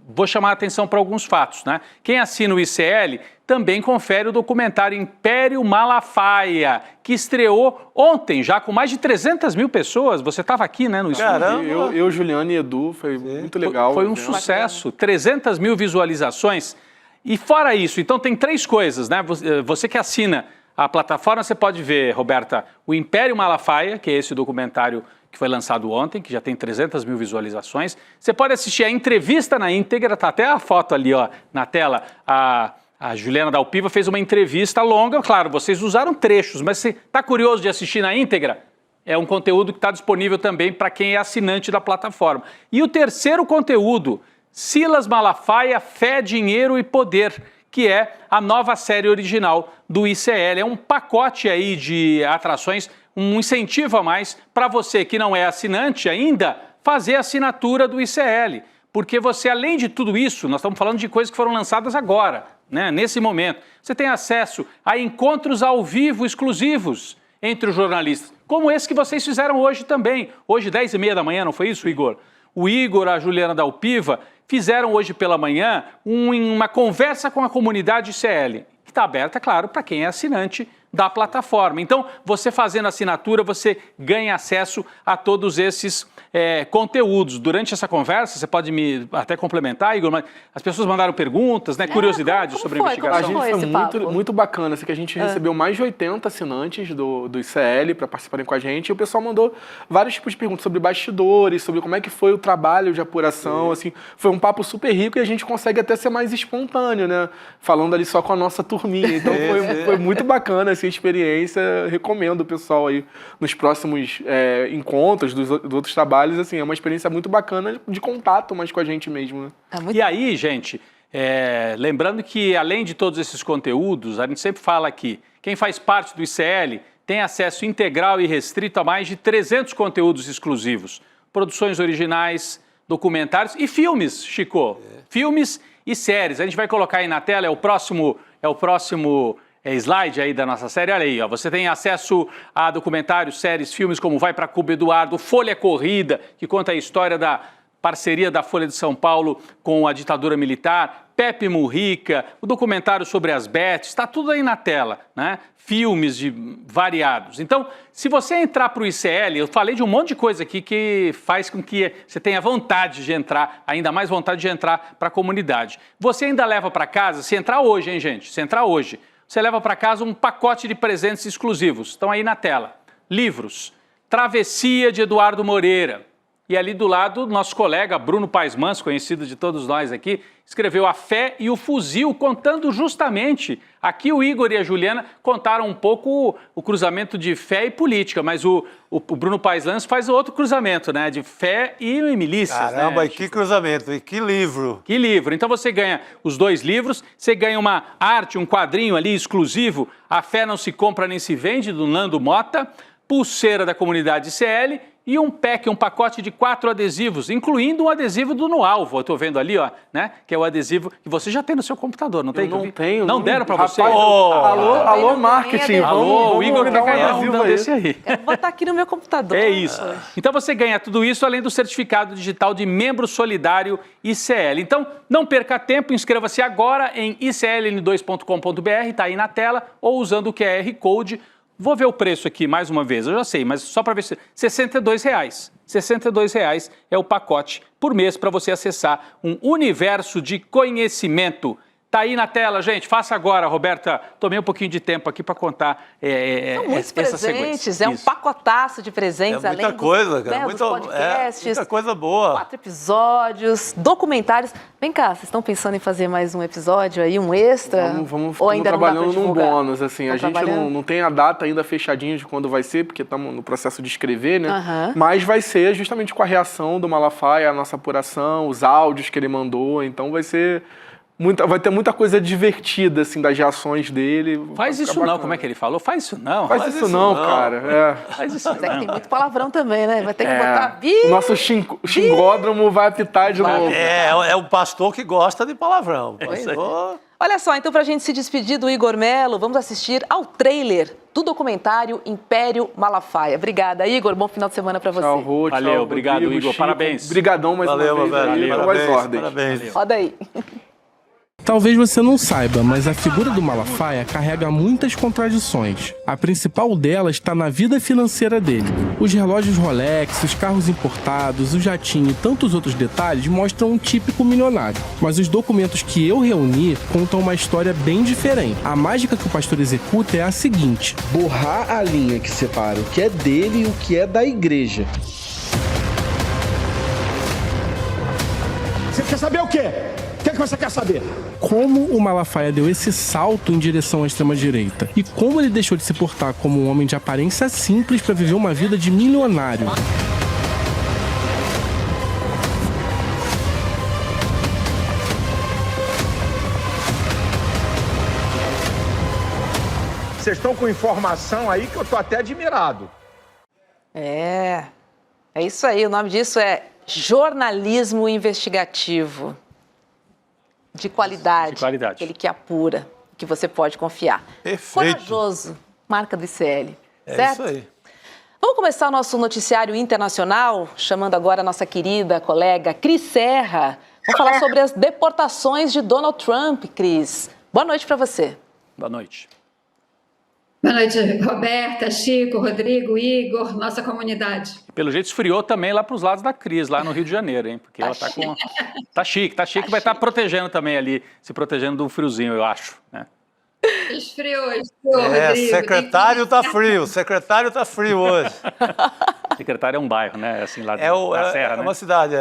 vou chamar a atenção para alguns fatos, né? Quem assina o ICL também confere o documentário Império Malafaia, que estreou ontem, já com mais de 300.000 pessoas. Você estava aqui, né, no estúdio? Caramba! Eu, Juliana e Edu, foi muito legal. Foi um sucesso, 300.000 visualizações. E fora isso, então tem 3 coisas, né? Você que assina a plataforma, você pode ver, Roberta, o Império Malafaia, que é esse documentário que foi lançado ontem, que já tem 300.000 visualizações. Você pode assistir a entrevista na íntegra, tá até a foto ali, ó, na tela. A Juliana Dalpiva fez uma entrevista longa, claro, vocês usaram trechos, mas se está curioso de assistir na íntegra, é um conteúdo que está disponível também para quem é assinante da plataforma. E o terceiro conteúdo, Silas Malafaia, Fé, Dinheiro e Poder, que é a nova série original do ICL. É um pacote aí de atrações, um incentivo a mais para você que não é assinante ainda, fazer a assinatura do ICL. Porque você, além de tudo isso, nós estamos falando de coisas que foram lançadas agora, né, nesse momento. Você tem acesso a encontros ao vivo exclusivos entre os jornalistas, como esse que vocês fizeram hoje também. Hoje, 10h30 da manhã, não foi isso, Igor? O Igor, a Juliana Dalpiva, fizeram hoje pela manhã uma conversa com a comunidade ICL, que está aberta, claro, para quem é assinante da plataforma. Então, você fazendo assinatura, você ganha acesso a todos esses conteúdos. Durante essa conversa, você pode me até complementar, Igor, mas as pessoas mandaram perguntas, né, curiosidades sobre a investigação. A gente foi muito bacana, assim, que a gente recebeu mais de 80 assinantes do ICL para participarem com a gente, e o pessoal mandou vários tipos de perguntas sobre bastidores, sobre como é que foi o trabalho de apuração, assim, foi um papo super rico e a gente consegue até ser mais espontâneo, né, falando ali só com a nossa turminha, então foi muito bacana essa experiência, recomendo o pessoal aí nos próximos encontros dos outros trabalhos, assim, é uma experiência muito bacana de contato, mas com a gente mesmo, né? E aí, gente, lembrando que além de todos esses conteúdos, a gente sempre fala aqui, quem faz parte do ICL tem acesso integral e restrito a mais de 300 conteúdos exclusivos produções originais, documentários e filmes, Chico. Filmes e séries. A gente vai colocar aí na tela, é o próximo slide aí da nossa série. Olha aí, ó, você tem acesso a documentários, séries, filmes como Vai Pra Cuba, Eduardo, Folha Corrida, que conta a história da parceria da Folha de São Paulo com a ditadura militar, Pepe Mujica, o documentário sobre as Bets, está tudo aí na tela, né? Filmes variados. Então, se você entrar para o ICL, eu falei de um monte de coisa aqui que faz com que você tenha vontade de entrar, ainda mais vontade de entrar para a comunidade. Você ainda leva para casa, se entrar hoje, hein, gente? Se entrar hoje, você leva para casa um pacote de presentes exclusivos. Estão aí na tela. Livros, Travessia de Eduardo Moreira. E ali do lado, nosso colega Bruno Paes Mans, conhecido de todos nós aqui, escreveu A Fé e o Fuzil, contando justamente, aqui o Igor e a Juliana contaram um pouco o cruzamento de fé e política, mas o Bruno Paes Mans faz outro cruzamento, né, de fé e milícias. Caramba, né? que cruzamento, e que livro. Que livro. Então você ganha os 2 livros, você ganha uma arte, um quadrinho ali exclusivo, A Fé Não Se Compra Nem Se Vende, do Nando Mota, pulseira da comunidade ICL, e um pacote de 4 adesivos, incluindo um adesivo do No Alvo. Eu estou vendo ali, ó, né? Que é o adesivo que você já tem no seu computador, não tem? Eu não tenho. Não deram para você? Alô, marketing. Alô, o Igor quer ganhar um desse aí. Quero botar aqui no meu computador. É isso. Então você ganha tudo isso, além do certificado digital de membro solidário ICL. Então, não perca tempo, inscreva-se agora em icln2.com.br, está aí na tela, ou usando o QR Code. Vou ver o preço aqui mais uma vez, eu já sei, mas só para ver se... R$ 62,00. R$ 62,00 é o pacote por mês para você acessar um universo de conhecimento. Tá aí na tela, gente. Faça agora, Roberta. Tomei um pouquinho de tempo aqui para contar São muitos presentes, é um Isso. pacotaço de presentes. É muita além coisa, dos, cara. dos podcasts, Muita coisa boa. 4 episódios, documentários. Vem cá, vocês estão pensando em fazer mais um episódio aí, um extra? Vamos Ou ainda trabalhando não dá pra num divulgar? bônus, assim. A gente não tem a data ainda fechadinha de quando vai ser, porque estamos no processo de escrever, né? Mas vai ser justamente com a reação do Malafaia, a nossa apuração, os áudios que ele mandou. Então vai ser... vai ter muita coisa divertida, assim, das reações dele. Faz isso não, como é que ele falou? Faz isso não. Faz isso não, cara. Faz isso Mas é que não. tem muito palavrão também, né? Vai ter que botar... O nosso xingódromo vai apitar de novo. É um pastor que gosta de palavrão. Olha só, então pra gente se despedir do Igor Melo, vamos assistir ao trailer do documentário Império Malafaia. Obrigada, Igor. Bom final de semana pra você. Tchau, Rô. Valeu, obrigado, Rodrigo, Igor. Chico. Parabéns. Obrigadão mais Valeu, uma vez. velho. Valeu. Parabéns, Ordens. parabéns. Roda aí. Talvez você não saiba, mas a figura do Malafaia carrega muitas contradições. A principal delas está na vida financeira dele. Os relógios Rolex, os carros importados, o jatinho e tantos outros detalhes mostram um típico milionário. Mas os documentos que eu reuni contam uma história bem diferente. A mágica que o pastor executa é a seguinte: borrar a linha que separa o que é dele e o que é da igreja. Você quer saber o quê? O que você quer saber? Como o Malafaia deu esse salto em direção à extrema-direita? E como ele deixou de se portar como um homem de aparência simples para viver uma vida de milionário? Vocês estão com informação aí que eu tô até admirado. É isso aí. O nome disso é jornalismo investigativo. De qualidade. De qualidade. Aquele que apura, que você pode confiar. Perfeito. Corajoso, marca do ICL. É certo? isso aí. Vamos começar o nosso noticiário internacional, chamando agora a nossa querida colega Cris Serra. Vamos falar sobre as deportações de Donald Trump, Cris. Boa noite para você. Boa noite. Boa noite, Roberta, Chico, Rodrigo, Igor, nossa comunidade. Pelo jeito esfriou também lá para os lados da Cris, lá no Rio de Janeiro, hein? Porque ela tá com... Tá chique, vai estar protegendo também ali, se protegendo do friozinho, eu acho, né? Esfriou, Rodrigo. Secretário tá frio hoje. Secretário é um bairro, né? Assim, lá na Serra, né? Uma cidade,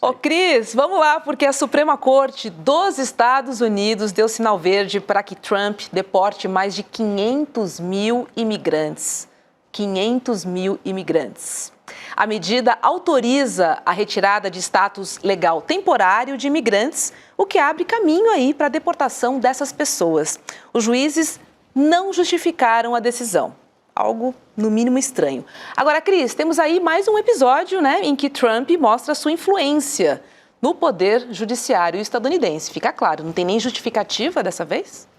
Ô, Cris, vamos lá, porque a Suprema Corte dos Estados Unidos deu sinal verde para que Trump deporte mais de 500 mil imigrantes. 500 mil imigrantes. A medida autoriza a retirada de status legal temporário de imigrantes, o que abre caminho aí para a deportação dessas pessoas. Os juízes não justificaram a decisão. Algo, no mínimo, estranho. Agora, Cris, temos aí mais um episódio, né, em que Trump mostra sua influência no poder judiciário estadunidense. Fica claro, não tem nem justificativa dessa vez?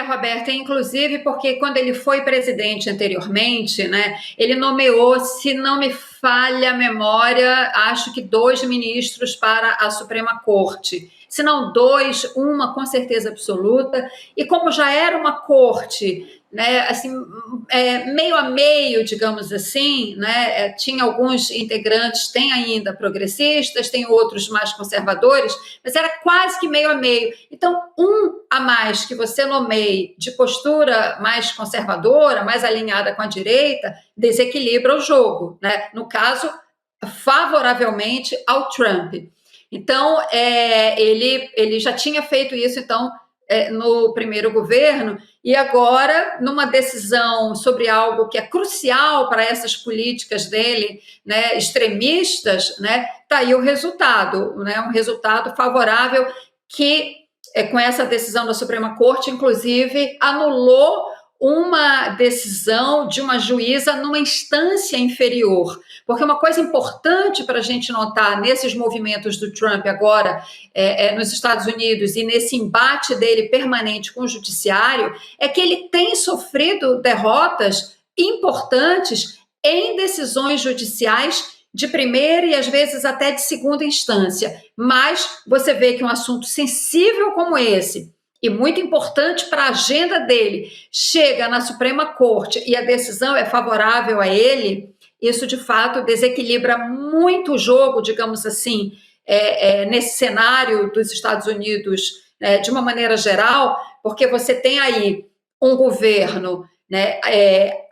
Roberta, inclusive porque quando ele foi presidente anteriormente, né, ele nomeou, se não me falha a memória, acho que 2 ministros para a Suprema Corte. Se não 2, uma com certeza absoluta. E como já era uma corte, né, assim, meio a meio, digamos assim, né, tinha alguns integrantes, tem ainda progressistas, tem outros mais conservadores, mas era quase que meio a meio. Então, um a mais que você nomeie de postura mais conservadora, mais alinhada com a direita, desequilibra o jogo, né? No caso, favoravelmente ao Trump. Então, ele já tinha feito isso, então, no primeiro governo, e agora, numa decisão sobre algo que é crucial para essas políticas dele, né, extremistas, né, tá aí o resultado, né, um resultado favorável que, com essa decisão da Suprema Corte, inclusive, anulou uma decisão de uma juíza numa instância inferior. Porque uma coisa importante para a gente notar nesses movimentos do Trump agora nos Estados Unidos e nesse embate dele permanente com o judiciário é que ele tem sofrido derrotas importantes em decisões judiciais de primeira e às vezes até de segunda instância. Mas você vê que um assunto sensível como esse, e muito importante para a agenda dele, chega na Suprema Corte e a decisão é favorável a ele, isso de fato desequilibra muito o jogo, digamos assim, nesse cenário dos Estados Unidos, de uma maneira geral, porque você tem aí um governo, né,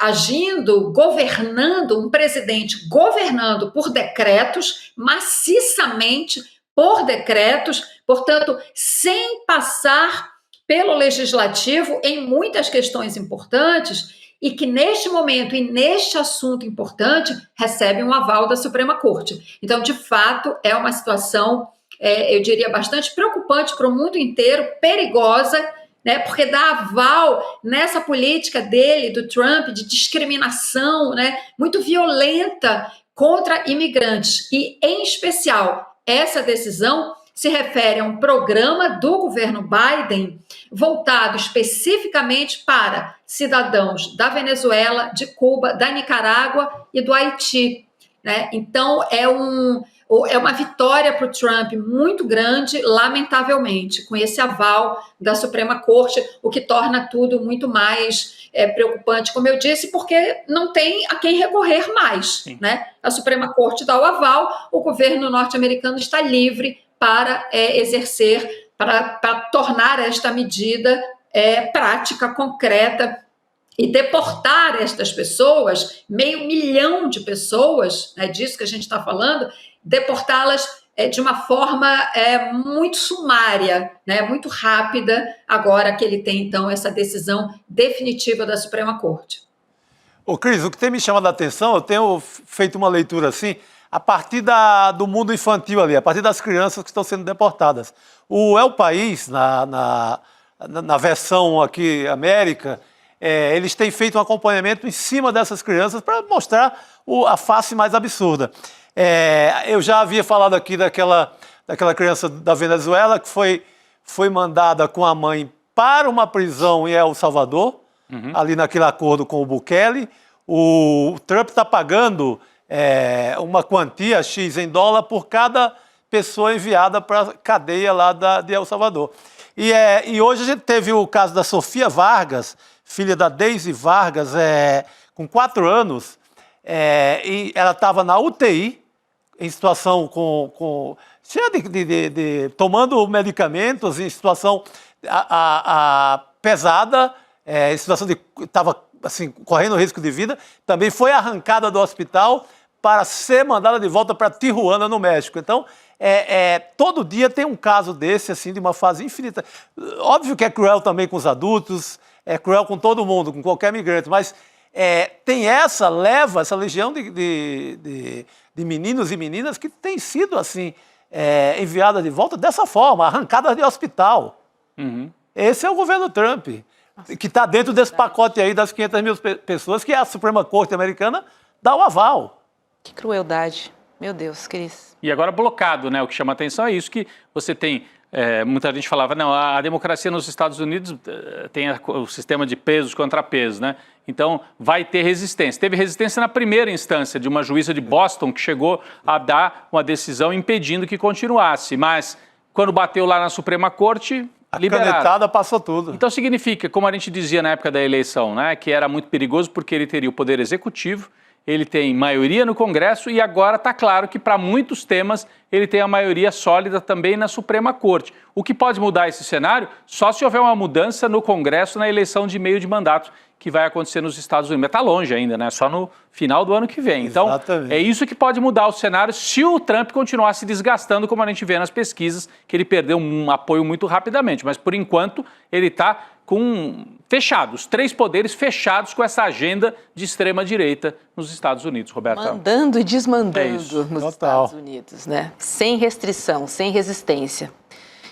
agindo, governando, um presidente governando por decretos, maciçamente por decretos, portanto, sem passar pelo legislativo em muitas questões importantes e que neste momento e neste assunto importante recebe um aval da Suprema Corte. Então, de fato, é uma situação, eu diria, bastante preocupante para o mundo inteiro, perigosa, né, porque dá aval nessa política dele, do Trump, de discriminação, né, muito violenta contra imigrantes. E, em especial, essa decisão se refere a um programa do governo Biden voltado especificamente para cidadãos da Venezuela, de Cuba, da Nicarágua e do Haiti, né? Então, é uma vitória para o Trump muito grande, lamentavelmente, com esse aval da Suprema Corte, o que torna tudo muito mais preocupante, como eu disse, porque não tem a quem recorrer mais, né? A Suprema Corte dá o aval, o governo norte-americano está livre para exercer, para tornar esta medida prática, concreta, e deportar estas pessoas, 500 mil de pessoas, é disso que a gente está falando, deportá-las de uma forma muito sumária, né, muito rápida, agora que ele tem, então, essa decisão definitiva da Suprema Corte. Ô, Cris, o que tem me chamado a atenção, eu tenho feito uma leitura assim, a partir do mundo infantil ali, a partir das crianças que estão sendo deportadas. O El País, na versão aqui América, eles têm feito um acompanhamento em cima dessas crianças para mostrar a face mais absurda. Eu já havia falado aqui daquela criança da Venezuela que foi mandada com a mãe para uma prisão em El Salvador, ali naquele acordo com o Bukele. O Trump está pagando uma quantia X em dólar por cada pessoa enviada para a cadeia lá de El Salvador. E hoje a gente teve o caso da Sofia Vargas, filha da Daisy Vargas, com 4 anos, e ela estava na UTI, em situação cheia tomando medicamentos, em situação pesada, em situação de estava assim, correndo risco de vida, também foi arrancada do hospital para ser mandada de volta para Tijuana, no México. Então, todo dia tem um caso desse, assim, de uma fase infinita. Óbvio que é cruel também com os adultos, é cruel com todo mundo, com qualquer migrante, mas tem essa legião de meninos e meninas que têm sido, assim, enviadas de volta dessa forma, arrancadas de hospital. Esse é o governo Trump. que está dentro desse pacote aí das 500 mil pessoas que a Suprema Corte americana dá o aval. Que crueldade. Meu Deus, Cris. E agora blocado, né? O que chama atenção é isso, que você tem... muita gente falava, não, a democracia nos Estados Unidos tem o sistema de pesos contra pesos, né? Então, vai ter resistência. Teve resistência na primeira instância de uma juíza de Boston que chegou a dar uma decisão impedindo que continuasse, mas quando bateu lá na Suprema Corte, liberaram. A canetada passou tudo. Então, significa, como a gente dizia na época da eleição, né, que era muito perigoso porque ele teria o poder executivo, ele tem maioria no Congresso e agora está claro que para muitos temas ele tem a maioria sólida também na Suprema Corte. O que pode mudar esse cenário só se houver uma mudança no Congresso na eleição de meio de mandato que vai acontecer nos Estados Unidos. Mas está longe ainda, né? Só no final do ano que vem. Então, é isso que pode mudar o cenário se o Trump continuar se desgastando, como a gente vê nas pesquisas, que ele perdeu um apoio muito rapidamente. Mas, por enquanto, ele está fechados, 3 poderes fechados com essa agenda de extrema-direita nos Estados Unidos, Roberto. Mandando e desmandando nos Estados Unidos, né? Sem restrição, sem resistência.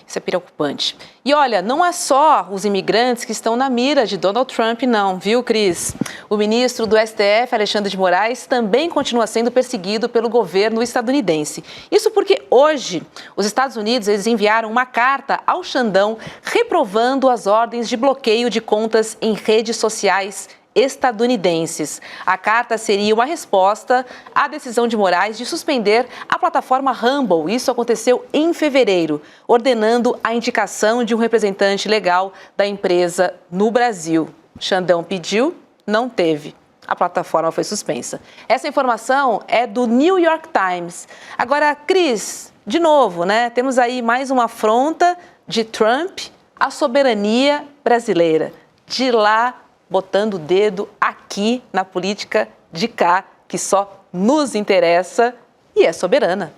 Isso é preocupante. E olha, não é só os imigrantes que estão na mira de Donald Trump, não, viu, Cris? O ministro do STF, Alexandre de Moraes, também continua sendo perseguido pelo governo estadunidense. Isso porque hoje os Estados Unidos eles enviaram uma carta ao Xandão reprovando as ordens de bloqueio de contas em redes sociais estadunidenses. A carta seria uma resposta à decisão de Moraes de suspender a plataforma Rumble. Isso aconteceu em fevereiro, ordenando a indicação de um representante legal da empresa no Brasil. Xandão pediu, não teve. A plataforma foi suspensa. Essa informação é do New York Times. Agora, Cris, de novo, né? Temos aí mais uma afronta de Trump à soberania brasileira. De lá, botando o dedo aqui na política de cá, que só nos interessa e é soberana.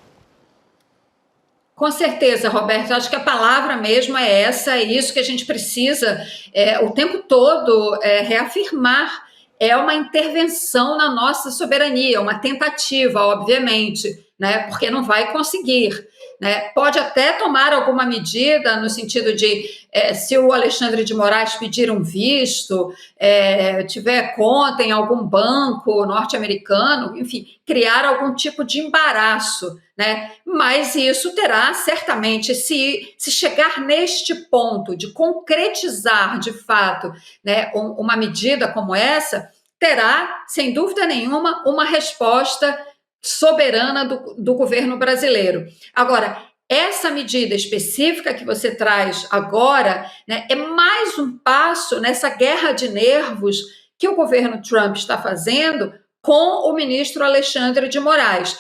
Com certeza, Roberto. Acho que a palavra mesmo é essa, é isso que a gente precisa o tempo todo reafirmar. É uma intervenção na nossa soberania, uma tentativa, obviamente, né? Porque não vai conseguir. Né? Pode até tomar alguma medida no sentido de, se o Alexandre de Moraes pedir um visto, tiver conta em algum banco norte-americano, enfim, criar algum tipo de embaraço, né? Mas isso terá certamente, se chegar neste ponto de concretizar de fato, né, uma medida como essa, terá, sem dúvida nenhuma, uma resposta soberana do governo brasileiro. Agora, essa medida específica que você traz agora, né, é mais um passo nessa guerra de nervos que o governo Trump está fazendo com o ministro Alexandre de Moraes.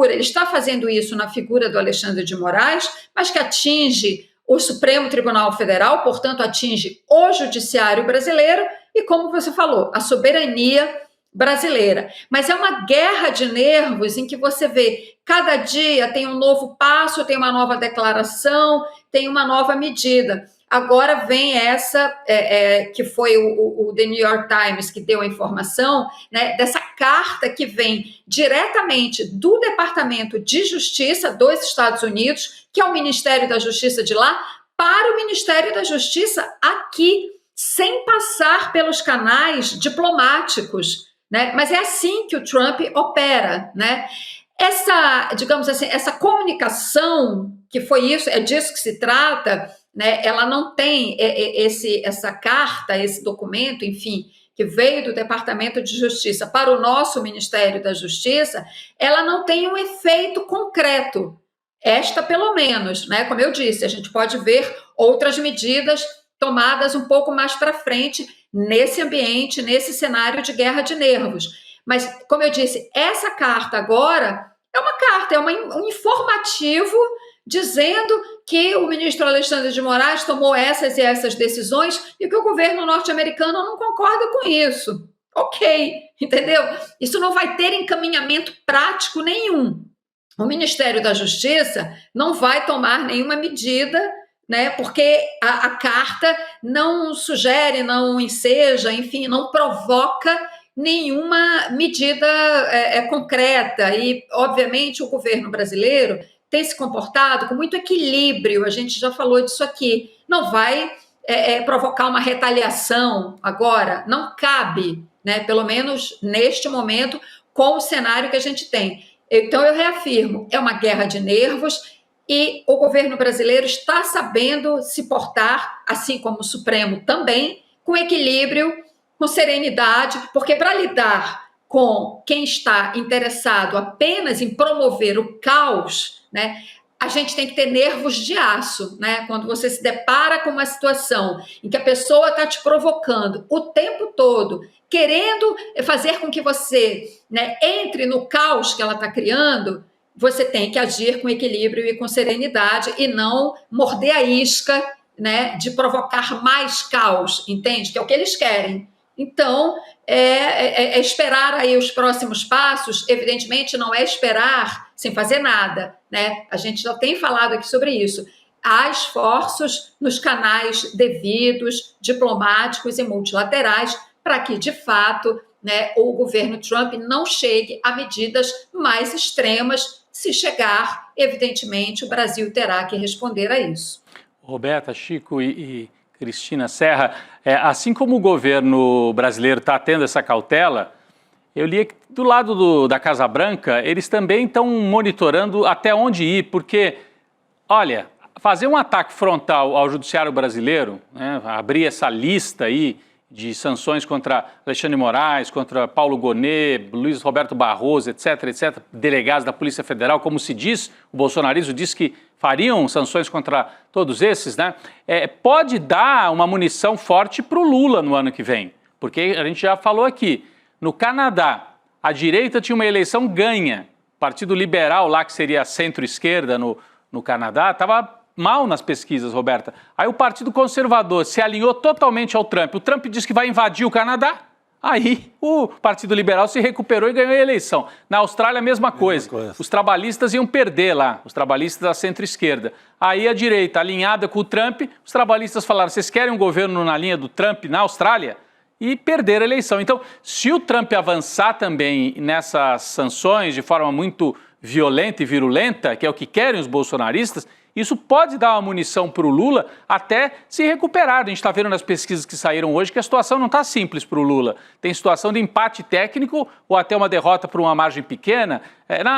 Ele está fazendo isso na figura do Alexandre de Moraes, mas que atinge o Supremo Tribunal Federal, portanto, atinge o judiciário brasileiro e, como você falou, a soberania brasileira. Mas é uma guerra de nervos em que você vê, cada dia tem um novo passo, tem uma nova declaração, tem uma nova medida. Agora vem essa, que foi o The New York Times que deu a informação, né, dessa carta que vem diretamente do Departamento de Justiça dos Estados Unidos, que é o Ministério da Justiça de lá, para o Ministério da Justiça aqui, sem passar pelos canais diplomáticos. Né? Mas é assim que o Trump opera, né? Essa, digamos assim, essa comunicação, que foi isso, é disso que se trata, né? Ela não tem essa carta, esse documento, enfim, que veio do Departamento de Justiça para o nosso Ministério da Justiça, ela não tem um efeito concreto. Esta, pelo menos, né? Como eu disse, a gente pode ver outras medidas tomadas um pouco mais para frente, nesse ambiente, nesse cenário de guerra de nervos. Mas, como eu disse, essa carta agora é uma carta, é um informativo dizendo que o ministro Alexandre de Moraes tomou essas e essas decisões e que o governo norte-americano não concorda com isso. Ok, entendeu? Isso não vai ter encaminhamento prático nenhum. O Ministério da Justiça não vai tomar nenhuma medida, né, porque a carta não sugere, não enseja, enfim, não provoca nenhuma medida concreta. E, obviamente, o governo brasileiro tem se comportado com muito equilíbrio, a gente já falou disso aqui, não vai provocar uma retaliação agora, não cabe, né? Pelo menos neste momento, com o cenário que a gente tem. Então, eu reafirmo, é uma guerra de nervos e o governo brasileiro está sabendo se portar, assim como o Supremo também, com equilíbrio, com serenidade, porque para lidar com quem está interessado apenas em promover o caos, né, a gente tem que ter nervos de aço, né? Quando você se depara com uma situação em que a pessoa está te provocando o tempo todo, querendo fazer com que você, né, entre no caos que ela está criando, você tem que agir com equilíbrio e com serenidade e não morder a isca, né, de provocar mais caos, entende? Que é o que eles querem. Então, esperar aí os próximos passos, evidentemente não é esperar sem fazer nada, né? A gente já tem falado aqui sobre isso. Há esforços nos canais devidos, diplomáticos e multilaterais, para que, de fato, né, o governo Trump não chegue a medidas mais extremas. Se chegar, evidentemente, o Brasil terá que responder a isso. Roberta, Chico e Cristina Serra, assim como o governo brasileiro está tendo essa cautela, eu li que do lado da Casa Branca, eles também estão monitorando até onde ir, porque, olha, fazer um ataque frontal ao judiciário brasileiro, né, abrir essa lista aí de sanções contra Alexandre de Moraes, contra Paulo Gonet, Luiz Roberto Barroso, etc., delegados da Polícia Federal, como se diz, o bolsonarismo diz que fariam sanções contra todos esses, né? Pode dar uma munição forte para o Lula no ano que vem, porque a gente já falou aqui, no Canadá, a direita tinha uma eleição ganha, o Partido Liberal lá, que seria centro-esquerda no Canadá, estava mal nas pesquisas, Roberta. Aí o Partido Conservador se alinhou totalmente ao Trump. O Trump disse que vai invadir o Canadá. Aí o Partido Liberal se recuperou e ganhou a eleição. Na Austrália, a mesma coisa. Os trabalhistas iam perder lá, os trabalhistas da centro-esquerda. Aí a direita, alinhada com o Trump, os trabalhistas falaram, vocês querem um governo na linha do Trump na Austrália? E perderam a eleição. Então, se o Trump avançar também nessas sanções de forma muito violenta e virulenta, que é o que querem os bolsonaristas, isso pode dar uma munição para o Lula até se recuperar. A gente está vendo nas pesquisas que saíram hoje que a situação não está simples para o Lula. Tem situação de empate técnico ou até uma derrota por uma margem pequena.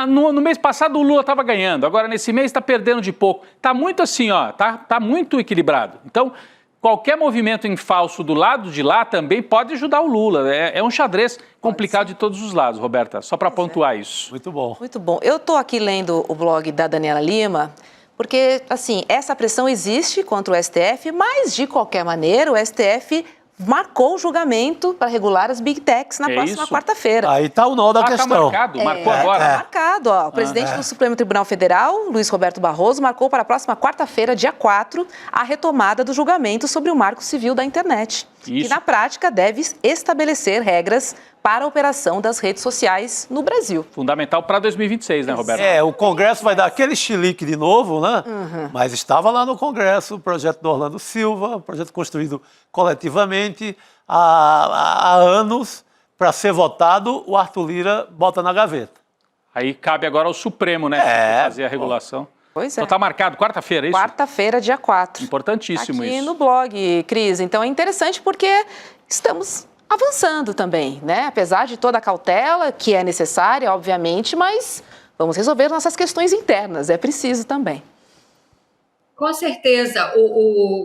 No mês passado o Lula estava ganhando, agora nesse mês está perdendo de pouco. Está muito assim, ó, tá muito equilibrado. Então, qualquer movimento em falso do lado de lá também pode ajudar o Lula. É um xadrez complicado de todos os lados, Roberta, só para pontuar isso. Muito bom. Muito bom. Eu estou aqui lendo o blog da Daniela Lima, porque, assim, essa pressão existe contra o STF, mas, de qualquer maneira, o STF marcou o julgamento para regular as Big Techs na próxima quarta-feira. Aí está o nó da questão. Está marcado? Marcou agora? Está marcado, ó. O presidente do Supremo Tribunal Federal, Luiz Roberto Barroso, marcou para a próxima quarta-feira, dia 4, a retomada do julgamento sobre o Marco Civil da Internet, que, na prática, deve estabelecer regras para a operação das redes sociais no Brasil. Fundamental para 2026, né, Roberto? O Congresso vai dar aquele chilique de novo, né? Mas estava lá no Congresso o projeto do Orlando Silva, um projeto construído coletivamente há anos para ser votado, o Arthur Lira bota na gaveta. Aí cabe agora ao Supremo, né, fazer a regulação. Pois é. Então está marcado, quarta-feira, é isso? Quarta-feira, dia 4. Importantíssimo aqui isso. Aqui no blog, Cris. Então é interessante porque estamos avançando também, né? Apesar de toda a cautela que é necessária, obviamente, mas vamos resolver nossas questões internas, é preciso também. Com certeza,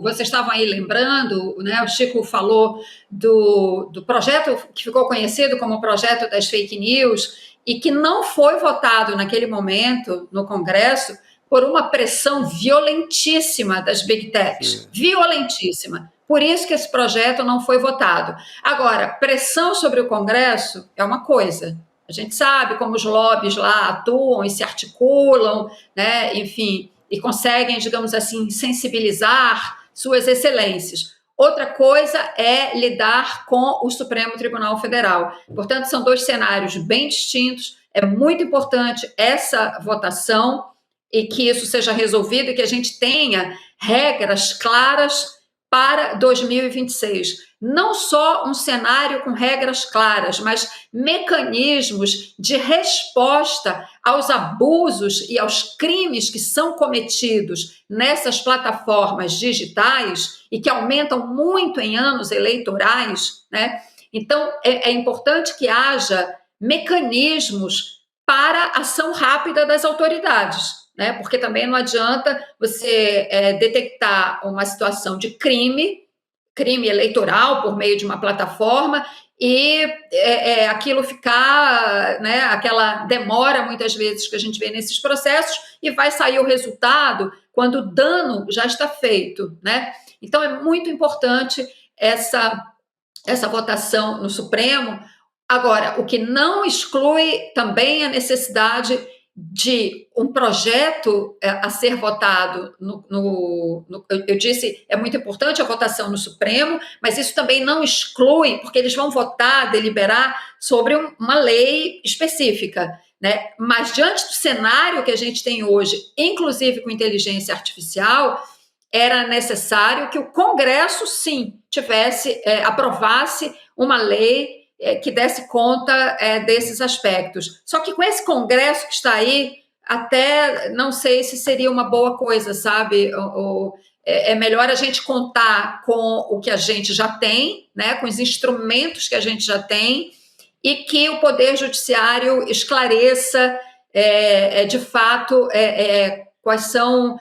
vocês estavam aí lembrando, né? O Chico falou do projeto que ficou conhecido como o projeto das fake news e que não foi votado naquele momento no Congresso por uma pressão violentíssima das Big Techs, violentíssima. Por isso que esse projeto não foi votado. Agora, pressão sobre o Congresso é uma coisa. A gente sabe como os lobbies lá atuam e se articulam, né? Enfim, e conseguem, digamos assim, sensibilizar suas excelências. Outra coisa é lidar com o Supremo Tribunal Federal. Portanto, são dois cenários bem distintos. É muito importante essa votação e que isso seja resolvido e que a gente tenha regras claras para 2026. Não só um cenário com regras claras, mas mecanismos de resposta aos abusos e aos crimes que são cometidos nessas plataformas digitais e que aumentam muito em anos eleitorais, né? Então, é importante que haja mecanismos para ação rápida das autoridades, né? Porque também não adianta você detectar uma situação de crime eleitoral por meio de uma plataforma e aquilo ficar, né, aquela demora muitas vezes que a gente vê nesses processos e vai sair o resultado quando o dano já está feito, né? Então é muito importante essa votação no Supremo. Agora, o que não exclui também a necessidade de um projeto a ser votado eu disse, é muito importante a votação no Supremo, mas isso também não exclui, porque eles vão votar, deliberar sobre uma lei específica, né? Mas diante do cenário que a gente tem hoje, inclusive com inteligência artificial, era necessário que o Congresso, sim, aprovasse uma lei que desse conta desses aspectos. Só que com esse Congresso que está aí, até não sei se seria uma boa coisa, sabe? É melhor a gente contar com o que a gente já tem, né? Com os instrumentos que a gente já tem, e que o Poder Judiciário esclareça, de fato, quais são...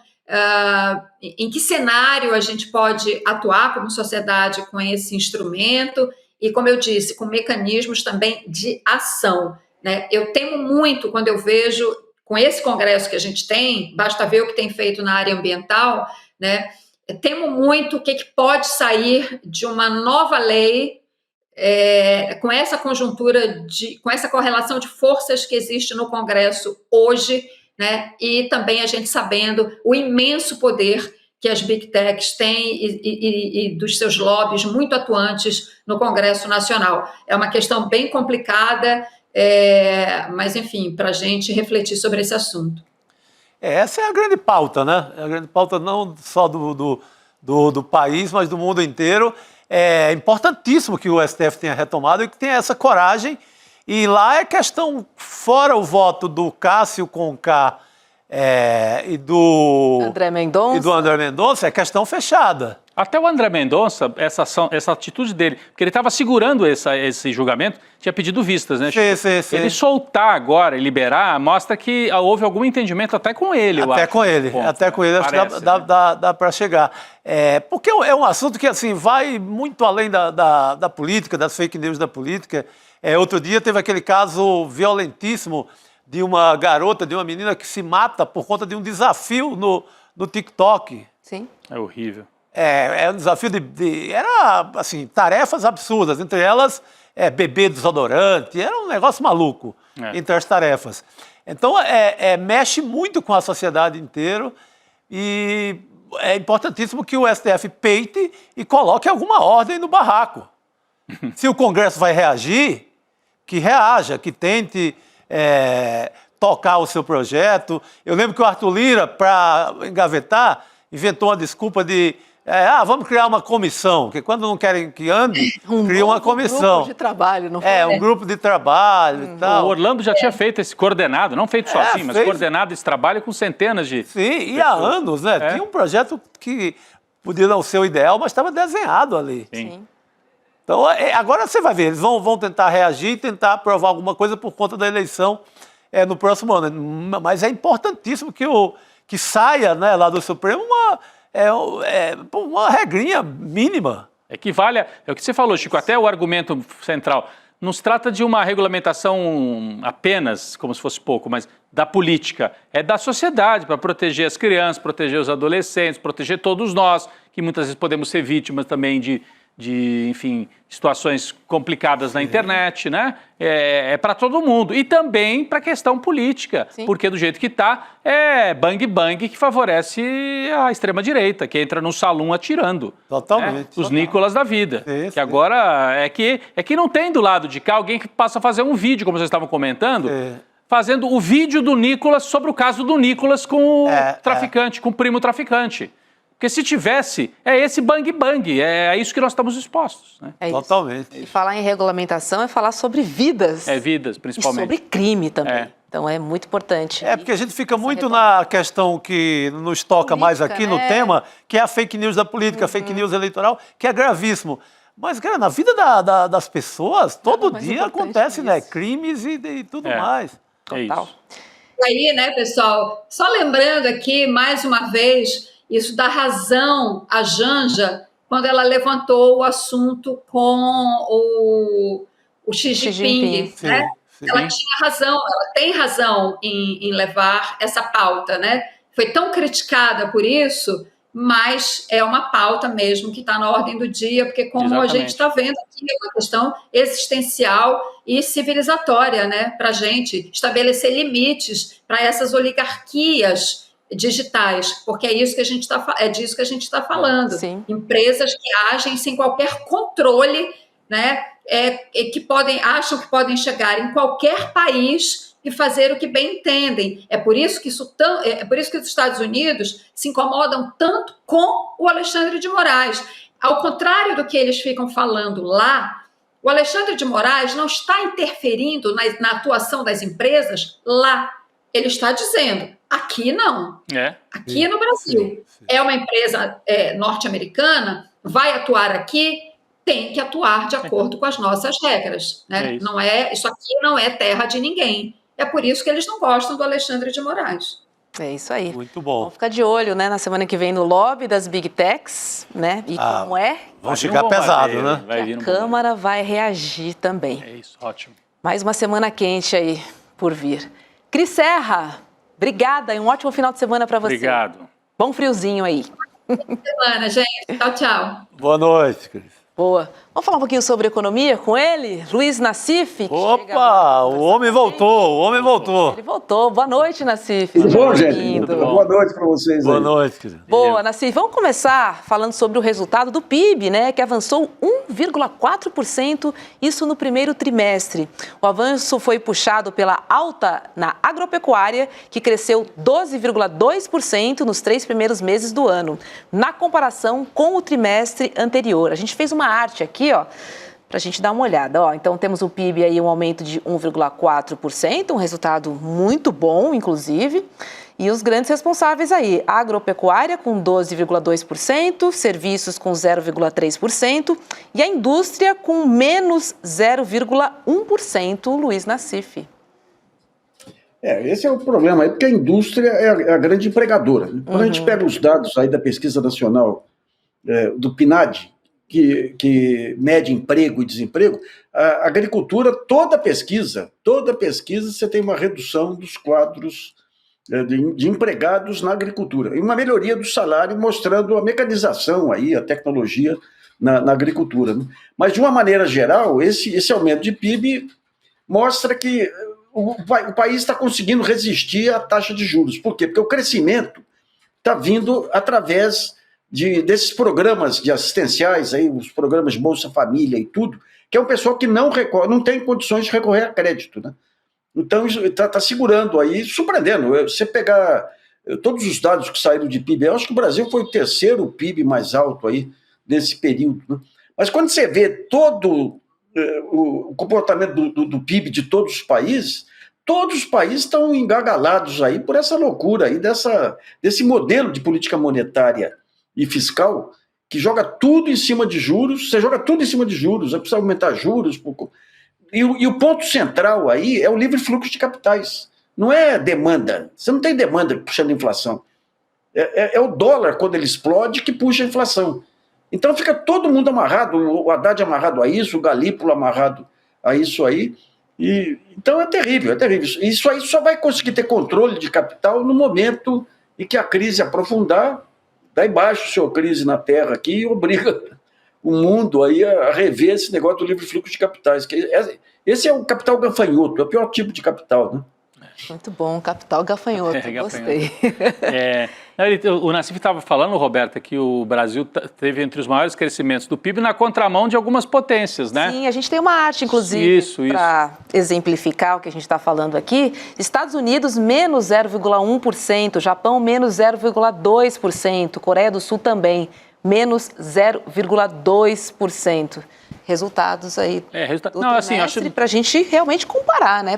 em que cenário a gente pode atuar como sociedade com esse instrumento e, como eu disse, com mecanismos também de ação, né? Eu temo muito quando eu vejo, com esse Congresso que a gente tem, basta ver o que tem feito na área ambiental, né? Eu temo muito o que pode sair de uma nova lei com essa conjuntura, com essa correlação de forças que existe no Congresso hoje, né? E também a gente sabendo o imenso poder que as Big Techs têm e dos seus lobbies muito atuantes no Congresso Nacional. É uma questão bem complicada, mas, enfim, para a gente refletir sobre esse assunto. Essa é a grande pauta, né? É a grande pauta não só do país, mas do mundo inteiro. É importantíssimo que o STF tenha retomado e que tenha essa coragem. E lá é questão, fora o voto do Cássio Conká e do André Mendonça, é questão fechada. Até o André Mendonça, essa atitude dele, porque ele estava segurando esse julgamento, tinha pedido vistas, né? Sim. Ele soltar agora e liberar, mostra que houve algum entendimento até com ele, eu acho. Até com ele, acho que dá para chegar. Porque é um assunto que, assim, vai muito além da política, das fake news da política. Outro dia teve aquele caso violentíssimo de uma garota, de uma menina que se mata por conta de um desafio no TikTok. Sim. É horrível. É um desafio era, assim, tarefas absurdas, entre elas beber desodorante, era um negócio maluco entre as tarefas. Então, mexe muito com a sociedade inteira e é importantíssimo que o STF peite e coloque alguma ordem no barraco. Se o Congresso vai reagir, que reaja, que tente tocar o seu projeto. Eu lembro que o Arthur Lira, para engavetar, inventou uma desculpa de vamos criar uma comissão, porque quando não querem que ande, cria uma comissão. Um grupo de trabalho, não foi? Um grupo de trabalho e tal. O Orlando já tinha feito esse coordenado, não feito sozinho, mas coordenado esse trabalho com centenas de... Sim, e há anos, né? Tinha um projeto que podia não ser o ideal, mas estava desenhado ali. Sim. Então, agora você vai ver, eles vão tentar reagir e tentar aprovar alguma coisa por conta da eleição no próximo ano. Mas é importantíssimo que saia, né, lá do Supremo uma regrinha mínima. Equivale é o que você falou, Chico, até o argumento central. Não se trata de uma regulamentação apenas, como se fosse pouco, mas da política. É da sociedade, para proteger as crianças, proteger os adolescentes, proteger todos nós, que muitas vezes podemos ser vítimas também de enfim, situações complicadas na internet, né? É para todo mundo. E também para a questão política, porque do jeito que está, é bang-bang que favorece a extrema-direita, que entra no salão atirando. Totalmente. Os Nicolas da vida. Que agora é que não tem do lado de cá alguém que possa fazer um vídeo, como vocês estavam comentando, fazendo o vídeo do Nicolas sobre o caso do Nicolas com o traficante, com o primo traficante. Porque se tivesse, é esse bang-bang, é isso que nós estamos expostos. Né? É isso. Totalmente. E falar em regulamentação é falar sobre vidas. É vidas, principalmente. E sobre crime também. É. Então é muito importante. É, porque a gente fica muito na questão que nos toca mais aqui no tema, que é a fake news da política, a fake news eleitoral, que é gravíssimo. Mas, cara, na vida das pessoas, todo dia acontece, né? Crimes e tudo mais. Total. Aí, né, pessoal, só lembrando aqui, mais uma vez, isso dá razão à Janja quando ela levantou o assunto com o Xi Jinping, né? Sim. Ela tinha razão, ela tem razão em levar essa pauta, né? Foi tão criticada por isso, mas é uma pauta mesmo que está na ordem do dia, porque como a gente está vendo aqui, é uma questão existencial e civilizatória, né? Para a gente estabelecer limites para essas oligarquias digitais, porque é isso que a gente disso que a gente está falando. Sim. Empresas que agem sem qualquer controle, né? Acham que podem chegar em qualquer país e fazer o que bem entendem. É por isso que os Estados Unidos se incomodam tanto com o Alexandre de Moraes. Ao contrário do que eles ficam falando lá, o Alexandre de Moraes não está interferindo na atuação das empresas lá. Ele está dizendo, aqui não. Aqui no Brasil. É uma empresa norte-americana, vai atuar aqui, tem que atuar de acordo com as nossas regras. Né? Isso aqui não é terra de ninguém. É por isso que eles não gostam do Alexandre de Moraes. É isso aí. Muito bom. Vamos ficar de olho, né, na semana que vem no lobby das Big Techs, né? E como é? Vai ficar pesado, né? A Câmara vai reagir também. É isso, ótimo. Mais uma semana quente aí por vir. Cris Serra, obrigada e um ótimo final de semana para você. Obrigado. Bom friozinho aí. Boa semana, gente. Tchau, tchau. Boa noite, Cris. Boa. Vamos falar um pouquinho sobre economia com ele? Luiz Nassif. Opa, o homem voltou, Ele voltou. Boa noite, Nassif. Tudo bom, gente? Boa noite para vocês aí. Boa noite, querido. Boa, Nassif. Vamos começar falando sobre o resultado do PIB, né, que avançou 1,4%, isso no primeiro trimestre. O avanço foi puxado pela alta na agropecuária, que cresceu 12,2% nos 3 primeiros meses do ano, na comparação com o trimestre anterior. A gente fez uma arte aqui, ó, para a gente dar uma olhada. Ó, então, temos o PIB aí, um aumento de 1,4%, um resultado muito bom, inclusive. E os grandes responsáveis aí, a agropecuária com 12,2%, serviços com 0,3% e a indústria com menos 0,1%, Luiz Nassif. Esse é o problema aí, porque a indústria é a grande empregadora. Quando a gente pega os dados aí da Pesquisa Nacional do PNAD, que mede emprego e desemprego, a agricultura, toda pesquisa, você tem uma redução dos quadros de empregados na agricultura, e uma melhoria do salário, mostrando a mecanização, aí, a tecnologia na agricultura. Né? Mas, de uma maneira geral, esse aumento de PIB mostra que o país está conseguindo resistir à taxa de juros. Por quê? Porque o crescimento está vindo através desses programas de assistenciais, aí, os programas de Bolsa Família e tudo, que é um pessoal que não tem condições de recorrer a crédito, né? Então, está segurando aí, surpreendendo. Você pegar todos os dados que saíram de PIB, eu acho que o Brasil foi o terceiro PIB mais alto aí desse período. Né? Mas quando você vê todo o comportamento do PIB de todos os países estão engagalados aí por essa loucura aí, desse modelo de política monetária e fiscal que joga tudo em cima de juros. Você joga tudo em cima de juros, você precisa aumentar juros. E o ponto central aí é o livre fluxo de capitais. Não é demanda. Você não tem demanda puxando a inflação. É o dólar, quando ele explode, que puxa a inflação. Então fica todo mundo amarrado, o Haddad amarrado a isso, o Galípolo amarrado a isso aí. Então é terrível, é terrível. Isso aí só vai conseguir ter controle de capital no momento em que a crise aprofundar, daí baixa o seu crise na Terra aqui e obriga o mundo aí a rever esse negócio do livre fluxo de capitais. Esse é o capital gafanhoto, é o pior tipo de capital, né? Muito bom, capital gafanhoto, gostei. O Nassif estava falando, Roberta, que o Brasil teve entre os maiores crescimentos do PIB na contramão de algumas potências, né? Sim, a gente tem uma arte, inclusive, para exemplificar o que a gente está falando aqui. Estados Unidos, menos 0,1%, Japão, menos 0,2%, Coreia do Sul também, menos 0,2%. Resultados aí do trimestre para a gente realmente comparar, né?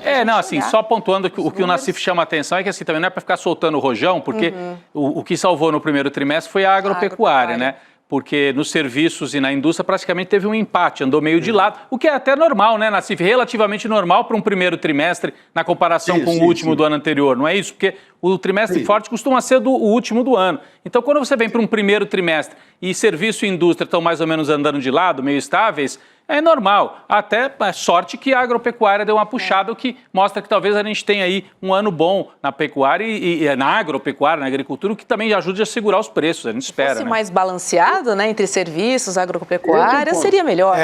Só pontuando que o que o Nassif chama a atenção é que assim, também não é para ficar soltando o rojão, porque o que salvou no primeiro trimestre foi a agropecuária, né? Porque nos serviços e na indústria praticamente teve um empate, andou meio de lado, o que é até normal, né, Nassif? Relativamente normal para um primeiro trimestre na comparação com o último do ano anterior, não é isso? Porque o trimestre forte costuma ser o último do ano. Então, quando você vem para um primeiro trimestre e serviço e indústria estão mais ou menos andando de lado, meio estáveis, é normal. Até sorte que a agropecuária deu uma puxada, o que mostra que talvez a gente tenha aí um ano bom na pecuária e na agropecuária, na agricultura, o que também ajude a segurar os preços, a gente espera. Se fosse mais balanceado, né, entre serviços, agropecuária, seria melhor.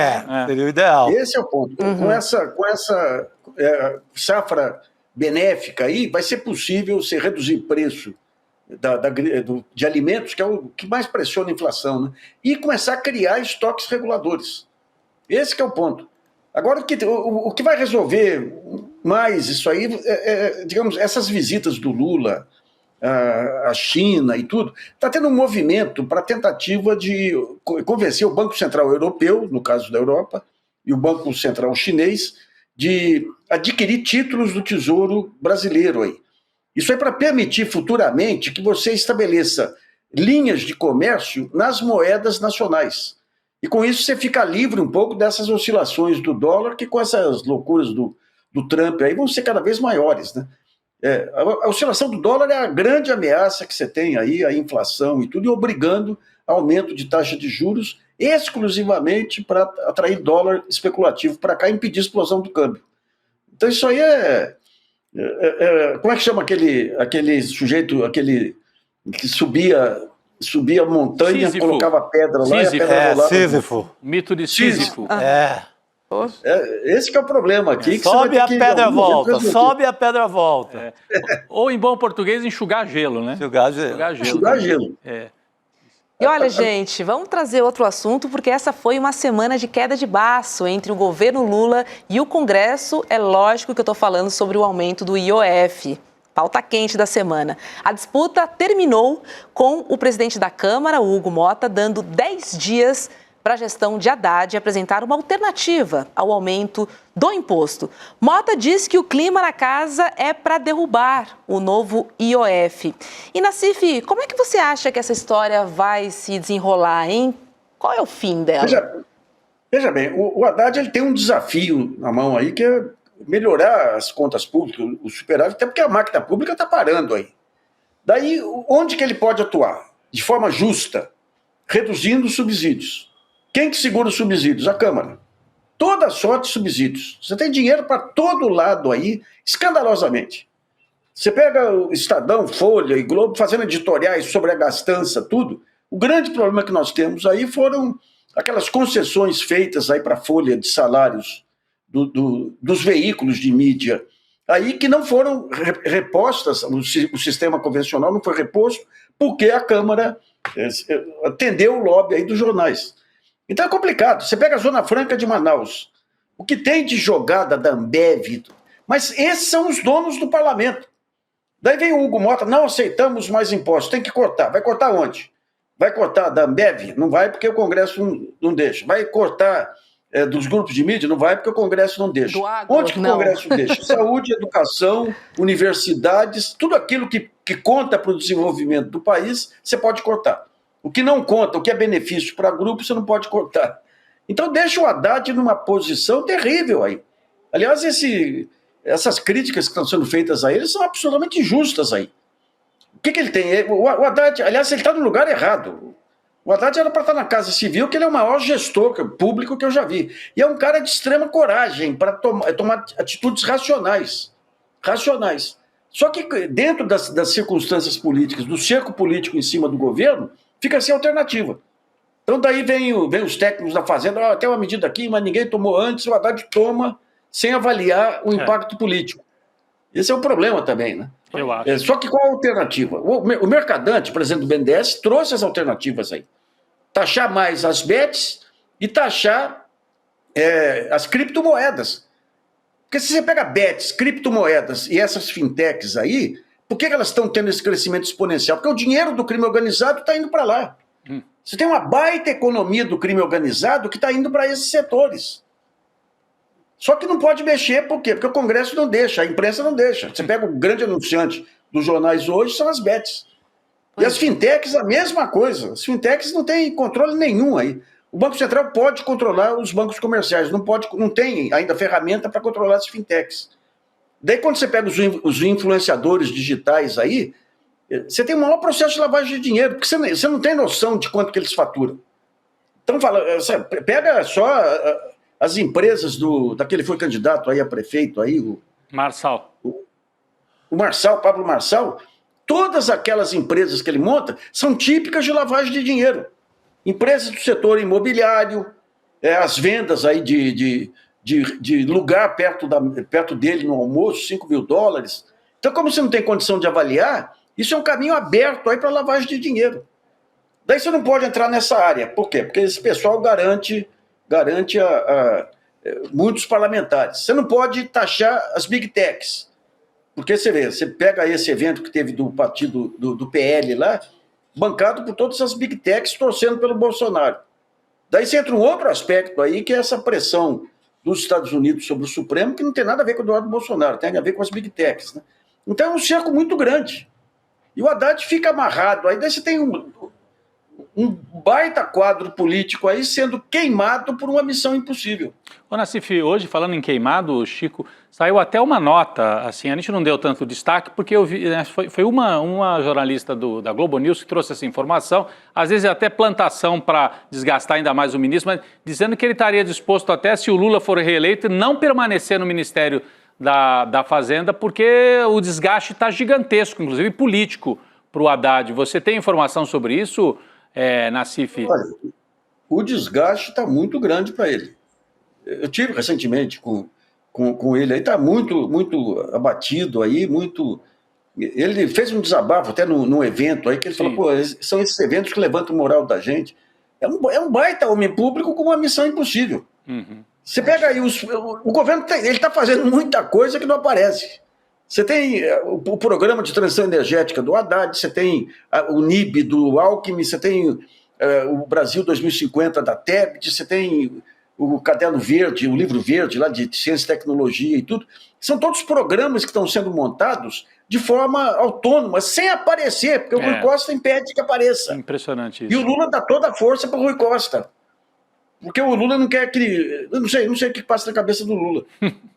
Seria o ideal. Esse é o ponto. Com essa safra benéfica aí, vai ser possível você reduzir preço de alimentos, que é o que mais pressiona a inflação, né? E começar a criar estoques reguladores. Esse que é o ponto. Agora, o que vai resolver mais isso aí, digamos, essas visitas do Lula à China e tudo, está tendo um movimento para tentativa de convencer o Banco Central Europeu, no caso da Europa, e o Banco Central Chinês, de adquirir títulos do Tesouro Brasileiro aí. Isso é para permitir futuramente que você estabeleça linhas de comércio nas moedas nacionais. E com isso você fica livre um pouco dessas oscilações do dólar, que com essas loucuras do Trump aí vão ser cada vez maiores, né? A oscilação do dólar é a grande ameaça que você tem aí, a inflação e tudo, e obrigando aumento de taxa de juros exclusivamente para atrair dólar especulativo para cá e impedir a explosão do câmbio. Então isso aí como é que chama aquele sujeito, aquele que subia a montanha, Sísifo. Colocava pedra lá Sísifo. E a pedra rolava. Sísifo. Mito de Sísifo. Esse que é o problema aqui. Sobe a pedra volta, sobe a pedra volta. Ou em bom português, enxugar gelo, né? Enxugar gelo. E olha, gente, vamos trazer outro assunto, porque essa foi uma semana de queda de baço entre o governo Lula e o Congresso. É lógico que eu estou falando sobre o aumento do IOF. Pauta quente da semana. A disputa terminou com o presidente da Câmara, o Hugo Mota, dando 10 dias para a gestão de Haddad apresentar uma alternativa ao aumento do imposto. Mota diz que o clima na casa é para derrubar o novo IOF. E, Nassif, como é que você acha que essa história vai se desenrolar, hein? Qual é o fim dela? Veja bem, o Haddad ele tem um desafio na mão aí, que é melhorar as contas públicas, o superávit, até porque a máquina pública está parando aí. Daí, onde que ele pode atuar? De forma justa, reduzindo os subsídios. Quem que segura os subsídios? A Câmara. Toda sorte de subsídios. Você tem dinheiro para todo lado aí, escandalosamente. Você pega o Estadão, Folha e Globo fazendo editoriais sobre a gastança, tudo. O grande problema que nós temos aí foram aquelas concessões feitas aí para a folha de salários dos veículos de mídia, aí que não foram repostas, o sistema convencional não foi reposto, porque a Câmara atendeu o lobby aí dos jornais. Então é complicado. Você pega a Zona Franca de Manaus, o que tem de jogada da Ambev, mas esses são os donos do parlamento. Daí vem o Hugo Mota, não aceitamos mais impostos, tem que cortar. Vai cortar onde? Vai cortar da Ambev? Não vai porque o Congresso não deixa. Vai cortar dos grupos de mídia? Não vai porque o Congresso não deixa. Onde que o Congresso deixa? Saúde, educação, universidades, tudo aquilo que conta para o desenvolvimento do país, você pode cortar. O que não conta, o que é benefício para grupo, você não pode cortar. Então deixa o Haddad numa posição terrível aí. Aliás, essas críticas que estão sendo feitas a ele são absolutamente injustas aí. O que ele tem? O Haddad, aliás, ele está no lugar errado. O Haddad era para estar na Casa Civil, que ele é o maior gestor público que eu já vi. E é um cara de extrema coragem para tomar atitudes racionais. Só que dentro das circunstâncias políticas, do cerco político em cima do governo, fica sem alternativa. Então daí vem os técnicos da Fazenda, tem uma medida aqui, mas ninguém tomou antes, o Haddad toma sem avaliar o impacto político. Esse é o problema também, né? Eu acho. Só que qual a alternativa? O Mercadante, presidente do BNDES, trouxe as alternativas aí. Taxar mais as bets e taxar as criptomoedas. Porque se você pega bets, criptomoedas e essas fintechs aí, por que elas estão tendo esse crescimento exponencial? Porque o dinheiro do crime organizado está indo para lá. Você tem uma baita economia do crime organizado que está indo para esses setores. Só que não pode mexer, por quê? Porque o Congresso não deixa, a imprensa não deixa. Você pega o grande anunciante dos jornais hoje, são as bets. E as fintechs, a mesma coisa. As fintechs não têm controle nenhum aí. O Banco Central pode controlar os bancos comerciais, não tem ainda ferramenta para controlar as fintechs. Daí, quando você pega os influenciadores digitais aí, você tem o maior processo de lavagem de dinheiro, porque você não tem noção de quanto que eles faturam. Então, pega só as empresas daquele foi candidato aí a prefeito, aí, o Marçal. O Marçal, Pablo Marçal, todas aquelas empresas que ele monta são típicas de lavagem de dinheiro. Empresas do setor imobiliário, as vendas aí de lugar perto dele no almoço, $5.000. Então, como você não tem condição de avaliar, isso é um caminho aberto aí para lavagem de dinheiro. Daí você não pode entrar nessa área. Por quê? Porque esse pessoal garante a muitos parlamentares. Você não pode taxar as big techs. Porque você pega esse evento que teve do partido do PL lá, bancado por todas as big techs torcendo pelo Bolsonaro. Daí você entra um outro aspecto aí, que é essa pressão dos Estados Unidos sobre o Supremo, que não tem nada a ver com o Eduardo Bolsonaro, tem a ver com as big techs, né? Então é um cerco muito grande. E o Haddad fica amarrado. Aí daí você tem um baita quadro político aí sendo queimado por uma missão impossível. Ô Nassif, hoje falando em queimado, Chico, saiu até uma nota, assim, a gente não deu tanto destaque, porque eu vi, né, foi uma jornalista da Globo News que trouxe essa informação, às vezes até plantação para desgastar ainda mais o ministro, mas dizendo que ele estaria disposto até, se o Lula for reeleito, não permanecer no Ministério da Fazenda, porque o desgaste está gigantesco, inclusive político, para o Haddad. Você tem informação sobre isso, Nassif? Olha, o desgaste está muito grande para ele. Eu tive recentemente com ele aí, está muito abatido aí, muito... Ele fez um desabafo até num evento aí, que ele falou, pô, são esses eventos que levantam o moral da gente. É um baita homem público com uma missão impossível. Uhum. Você pega aí, o governo ele está fazendo muita coisa que não aparece. Você tem o programa de transição energética do Haddad, você tem o NIB do Alckmin, você tem o Brasil 2050 da Tebet, você tem o Caderno Verde, o Livro Verde lá de Ciência e Tecnologia e tudo. São todos programas que estão sendo montados de forma autônoma, sem aparecer, porque o Rui Costa impede que apareça. Impressionante isso. E o Lula dá toda a força para o Rui Costa. Porque o Lula não quer que... Eu não sei o que passa na cabeça do Lula.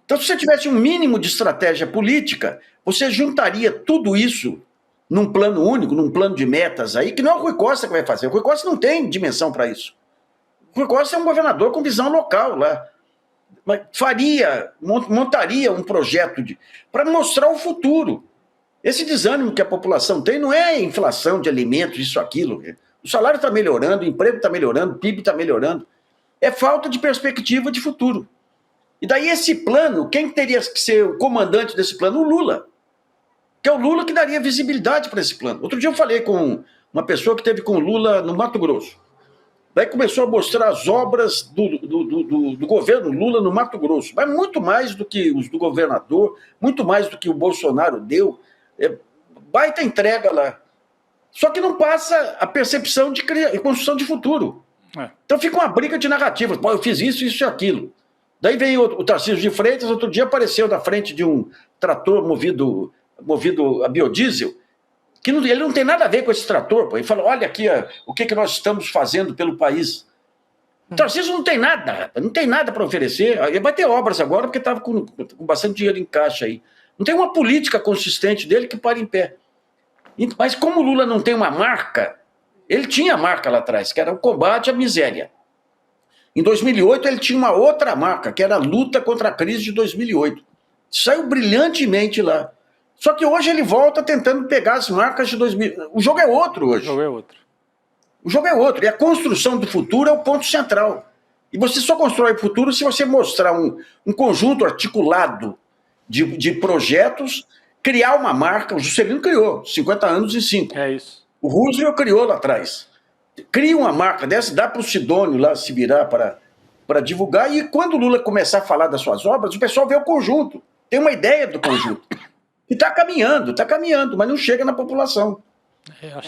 Então, se você tivesse um mínimo de estratégia política, você juntaria tudo isso num plano único, num plano de metas aí, que não é o Rui Costa que vai fazer. O Rui Costa não tem dimensão para isso. O Rui Costa é um governador com visão local lá. Mas montaria um projeto para mostrar o futuro. Esse desânimo que a população tem não é inflação de alimentos, isso, aquilo. O salário está melhorando, o emprego está melhorando, o PIB está melhorando. É falta de perspectiva de futuro. E daí esse plano, quem teria que ser o comandante desse plano? O Lula. Que é o Lula que daria visibilidade para esse plano. Outro dia eu falei com uma pessoa que esteve com o Lula no Mato Grosso. Daí começou a mostrar as obras do governo Lula no Mato Grosso. Mas muito mais do que os do governador, muito mais do que o Bolsonaro deu. Baita entrega lá. Só que não passa a percepção de construção de futuro. Então fica uma briga de narrativas. Pô, eu fiz isso, isso e aquilo. Daí vem o Tarcísio de Freitas, outro dia apareceu na frente de um trator movido a biodiesel, que ele não tem nada a ver com esse trator. Pô. Ele falou, olha aqui o que nós estamos fazendo pelo país. O Tarcísio não tem nada para oferecer. Ele vai ter obras agora, porque estava com bastante dinheiro em caixa aí. Não tem uma política consistente dele que pare em pé. Mas como o Lula não tem uma marca, ele tinha a marca lá atrás, que era o combate à miséria. Em 2008, ele tinha uma outra marca, que era a luta contra a crise de 2008. Saiu brilhantemente lá. Só que hoje ele volta tentando pegar as marcas de 2000. O jogo é outro hoje. O jogo é outro. O jogo é outro. E a construção do futuro é o ponto central. E você só constrói o futuro se você mostrar um conjunto articulado de projetos criar uma marca. O Juscelino criou, 50 anos em 5. É isso. O Roosevelt criou lá atrás. Cria uma marca dessa, dá para o Sidônio lá se virar para divulgar, e quando o Lula começar a falar das suas obras, o pessoal vê o conjunto, tem uma ideia do conjunto. E está caminhando, mas não chega na população.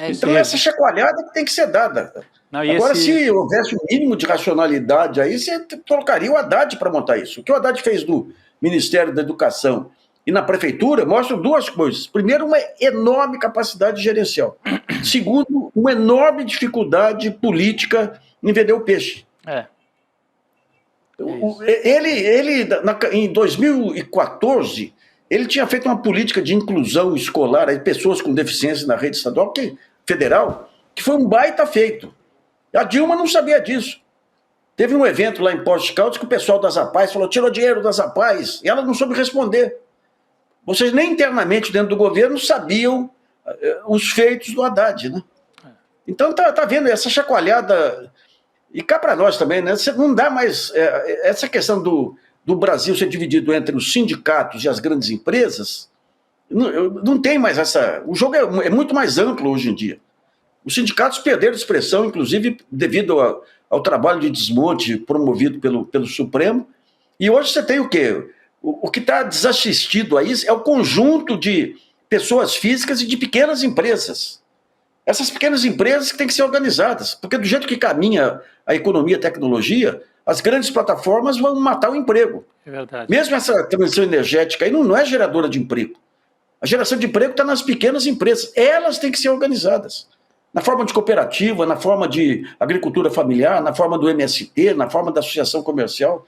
Então essa chacoalhada que tem que ser dada. Não, agora, se houvesse um mínimo de racionalidade aí, você colocaria o Haddad para montar isso. O que o Haddad fez no Ministério da Educação e na Prefeitura mostra duas coisas. Primeiro, uma enorme capacidade gerencial. Segundo, uma enorme dificuldade política em vender o peixe. Em 2014, ele tinha feito uma política de inclusão escolar, aí, pessoas com deficiência na rede estadual, federal, que foi um baita feito. A Dilma não sabia disso. Teve um evento lá em Poços de Caldas que o pessoal das APAES falou, tirou dinheiro das APAES, e ela não soube responder. Vocês nem internamente dentro do governo sabiam os feitos do Haddad, né? Então tá vendo essa chacoalhada, e cá para nós também, né? Não dá mais, essa questão do Brasil ser dividido entre os sindicatos e as grandes empresas, não tem mais essa... O jogo é muito mais amplo hoje em dia. Os sindicatos perderam expressão, inclusive devido ao trabalho de desmonte promovido pelo Supremo, e hoje você tem o quê? O que está desassistido aí é o conjunto de pessoas físicas e de pequenas empresas. Essas pequenas empresas que têm que ser organizadas, porque do jeito que caminha a economia e a tecnologia, as grandes plataformas vão matar o emprego. É verdade. Mesmo essa transição energética aí não é geradora de emprego. A geração de emprego está nas pequenas empresas. Elas têm que ser organizadas. Na forma de cooperativa, na forma de agricultura familiar, na forma do MST, na forma da associação comercial.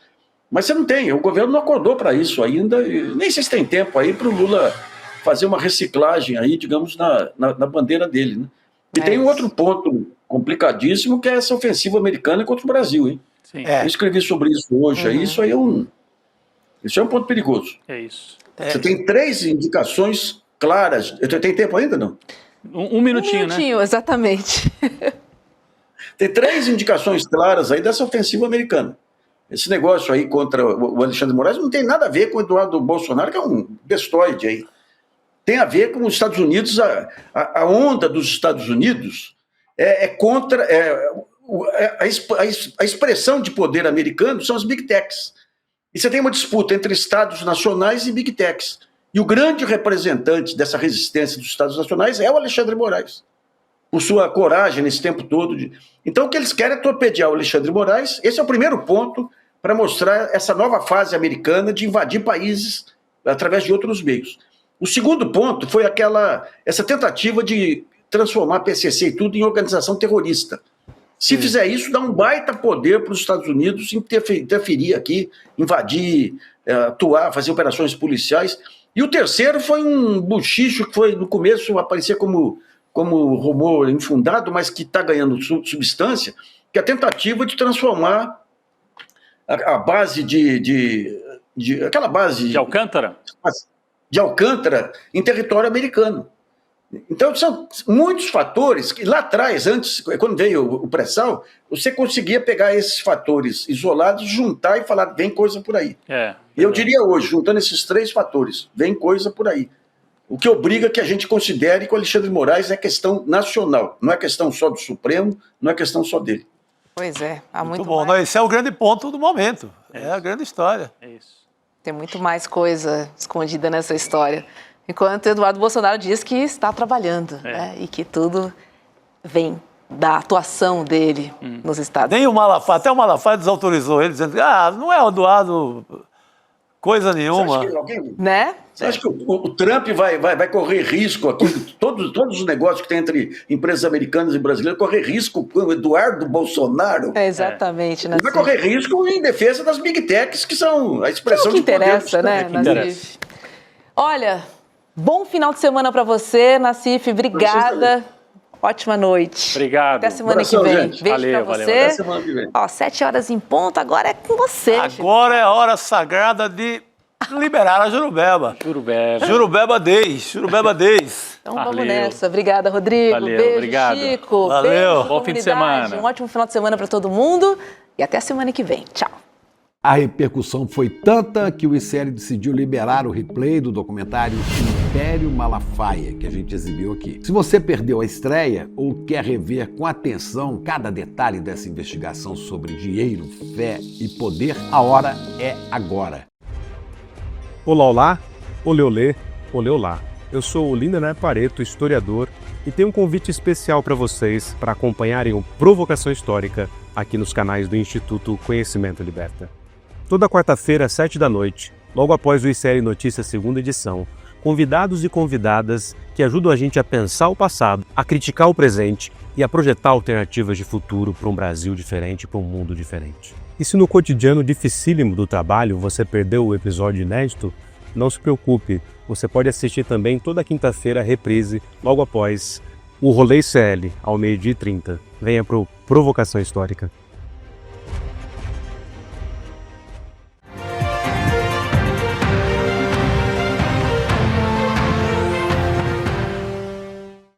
Mas você não tem, o governo não acordou para isso ainda, nem sei se tem tempo aí para o Lula fazer uma reciclagem aí, digamos, na bandeira dele, né? E tem um outro ponto complicadíssimo, que é essa ofensiva americana contra o Brasil, hein? Sim. Eu escrevi sobre isso hoje, isso aí é um ponto perigoso. É isso. Você tem 3 indicações claras. Tem tempo ainda, não? Um minutinho, né? Exatamente. Tem 3 indicações claras aí dessa ofensiva americana. Esse negócio aí contra o Alexandre de Moraes não tem nada a ver com o Eduardo Bolsonaro, que é um bestoide aí. Tem a ver com os Estados Unidos, a onda dos Estados Unidos é contra... A expressão de poder americano são as Big Techs. E você tem uma disputa entre Estados nacionais e Big Techs. E o grande representante dessa resistência dos Estados nacionais é o Alexandre de Moraes, por sua coragem nesse tempo todo. Então o que eles querem é torpedear o Alexandre de Moraes. Esse é o primeiro ponto para mostrar essa nova fase americana de invadir países através de outros meios. O segundo ponto foi essa tentativa de transformar a PCC e tudo em organização terrorista. Se fizer isso, dá um baita poder para os Estados Unidos interferir aqui, invadir, atuar, fazer operações policiais. E o terceiro foi um buchicho que foi, no começo, aparecer como rumor infundado, mas que está ganhando substância, que é a tentativa de transformar a base aquela base... De Alcântara? De Alcântara em território americano. Então, são muitos fatores que lá atrás, antes, quando veio o pré-sal, você conseguia pegar esses fatores isolados, juntar e falar, vem coisa por aí. E eu diria hoje, juntando esses 3 fatores, vem coisa por aí. O que obriga que a gente considere que o Alexandre de Moraes é questão nacional, não é questão só do Supremo, não é questão só dele. Pois é, há muito bom. mais. Esse é o grande ponto do momento, é a grande história. É isso. Tem muito mais coisa escondida nessa história. Enquanto Eduardo Bolsonaro diz que está trabalhando, né? E que tudo vem da atuação dele nos Estados Unidos. Nem o Malafaia, até o Malafaia desautorizou ele, dizendo que não é o Eduardo coisa nenhuma. Você acha que o Trump vai correr risco aqui? Todos os negócios que tem entre empresas americanas e brasileiras correr risco com o Eduardo Bolsonaro? Exatamente. Ele vai correr risco em defesa das Big Techs, que são a expressão que de poder. interessa, né, Nassif? Olha, bom final de semana para você, Nassif. Obrigada. Ótima noite. Obrigado. Até semana que vem. Gente. Beijo pra você. Até semana que vem. 7 horas em ponto, agora é com você. Agora é a hora sagrada de liberar a Jurubeba. Jurubeba Days. Então vamos nessa. Obrigada, Rodrigo. Valeu, beijo, obrigado. Chico. Valeu. Beijo, bom fim de semana. Um ótimo final de semana para todo mundo e até a semana que vem. Tchau. A repercussão foi tanta que o ICL decidiu liberar o replay do documentário Império Malafaia, que a gente exibiu aqui. Se você perdeu a estreia ou quer rever com atenção cada detalhe dessa investigação sobre dinheiro, fé e poder, a hora é agora. Olá, olá, olê, olê, olê, olá. Eu sou o Lindener Pareto, historiador, e tenho um convite especial para vocês para acompanharem o Provocação Histórica aqui nos canais do Instituto Conhecimento Liberta. Toda quarta-feira, às 7 da noite, logo após o ICL Notícias segunda edição, convidados e convidadas que ajudam a gente a pensar o passado, a criticar o presente e a projetar alternativas de futuro para um Brasil diferente, para um mundo diferente. E se no cotidiano dificílimo do trabalho você perdeu o episódio inédito, não se preocupe, você pode assistir também toda quinta-feira a reprise, logo após o Rolê ICL, ao 12h30. Venha para o Provocação Histórica.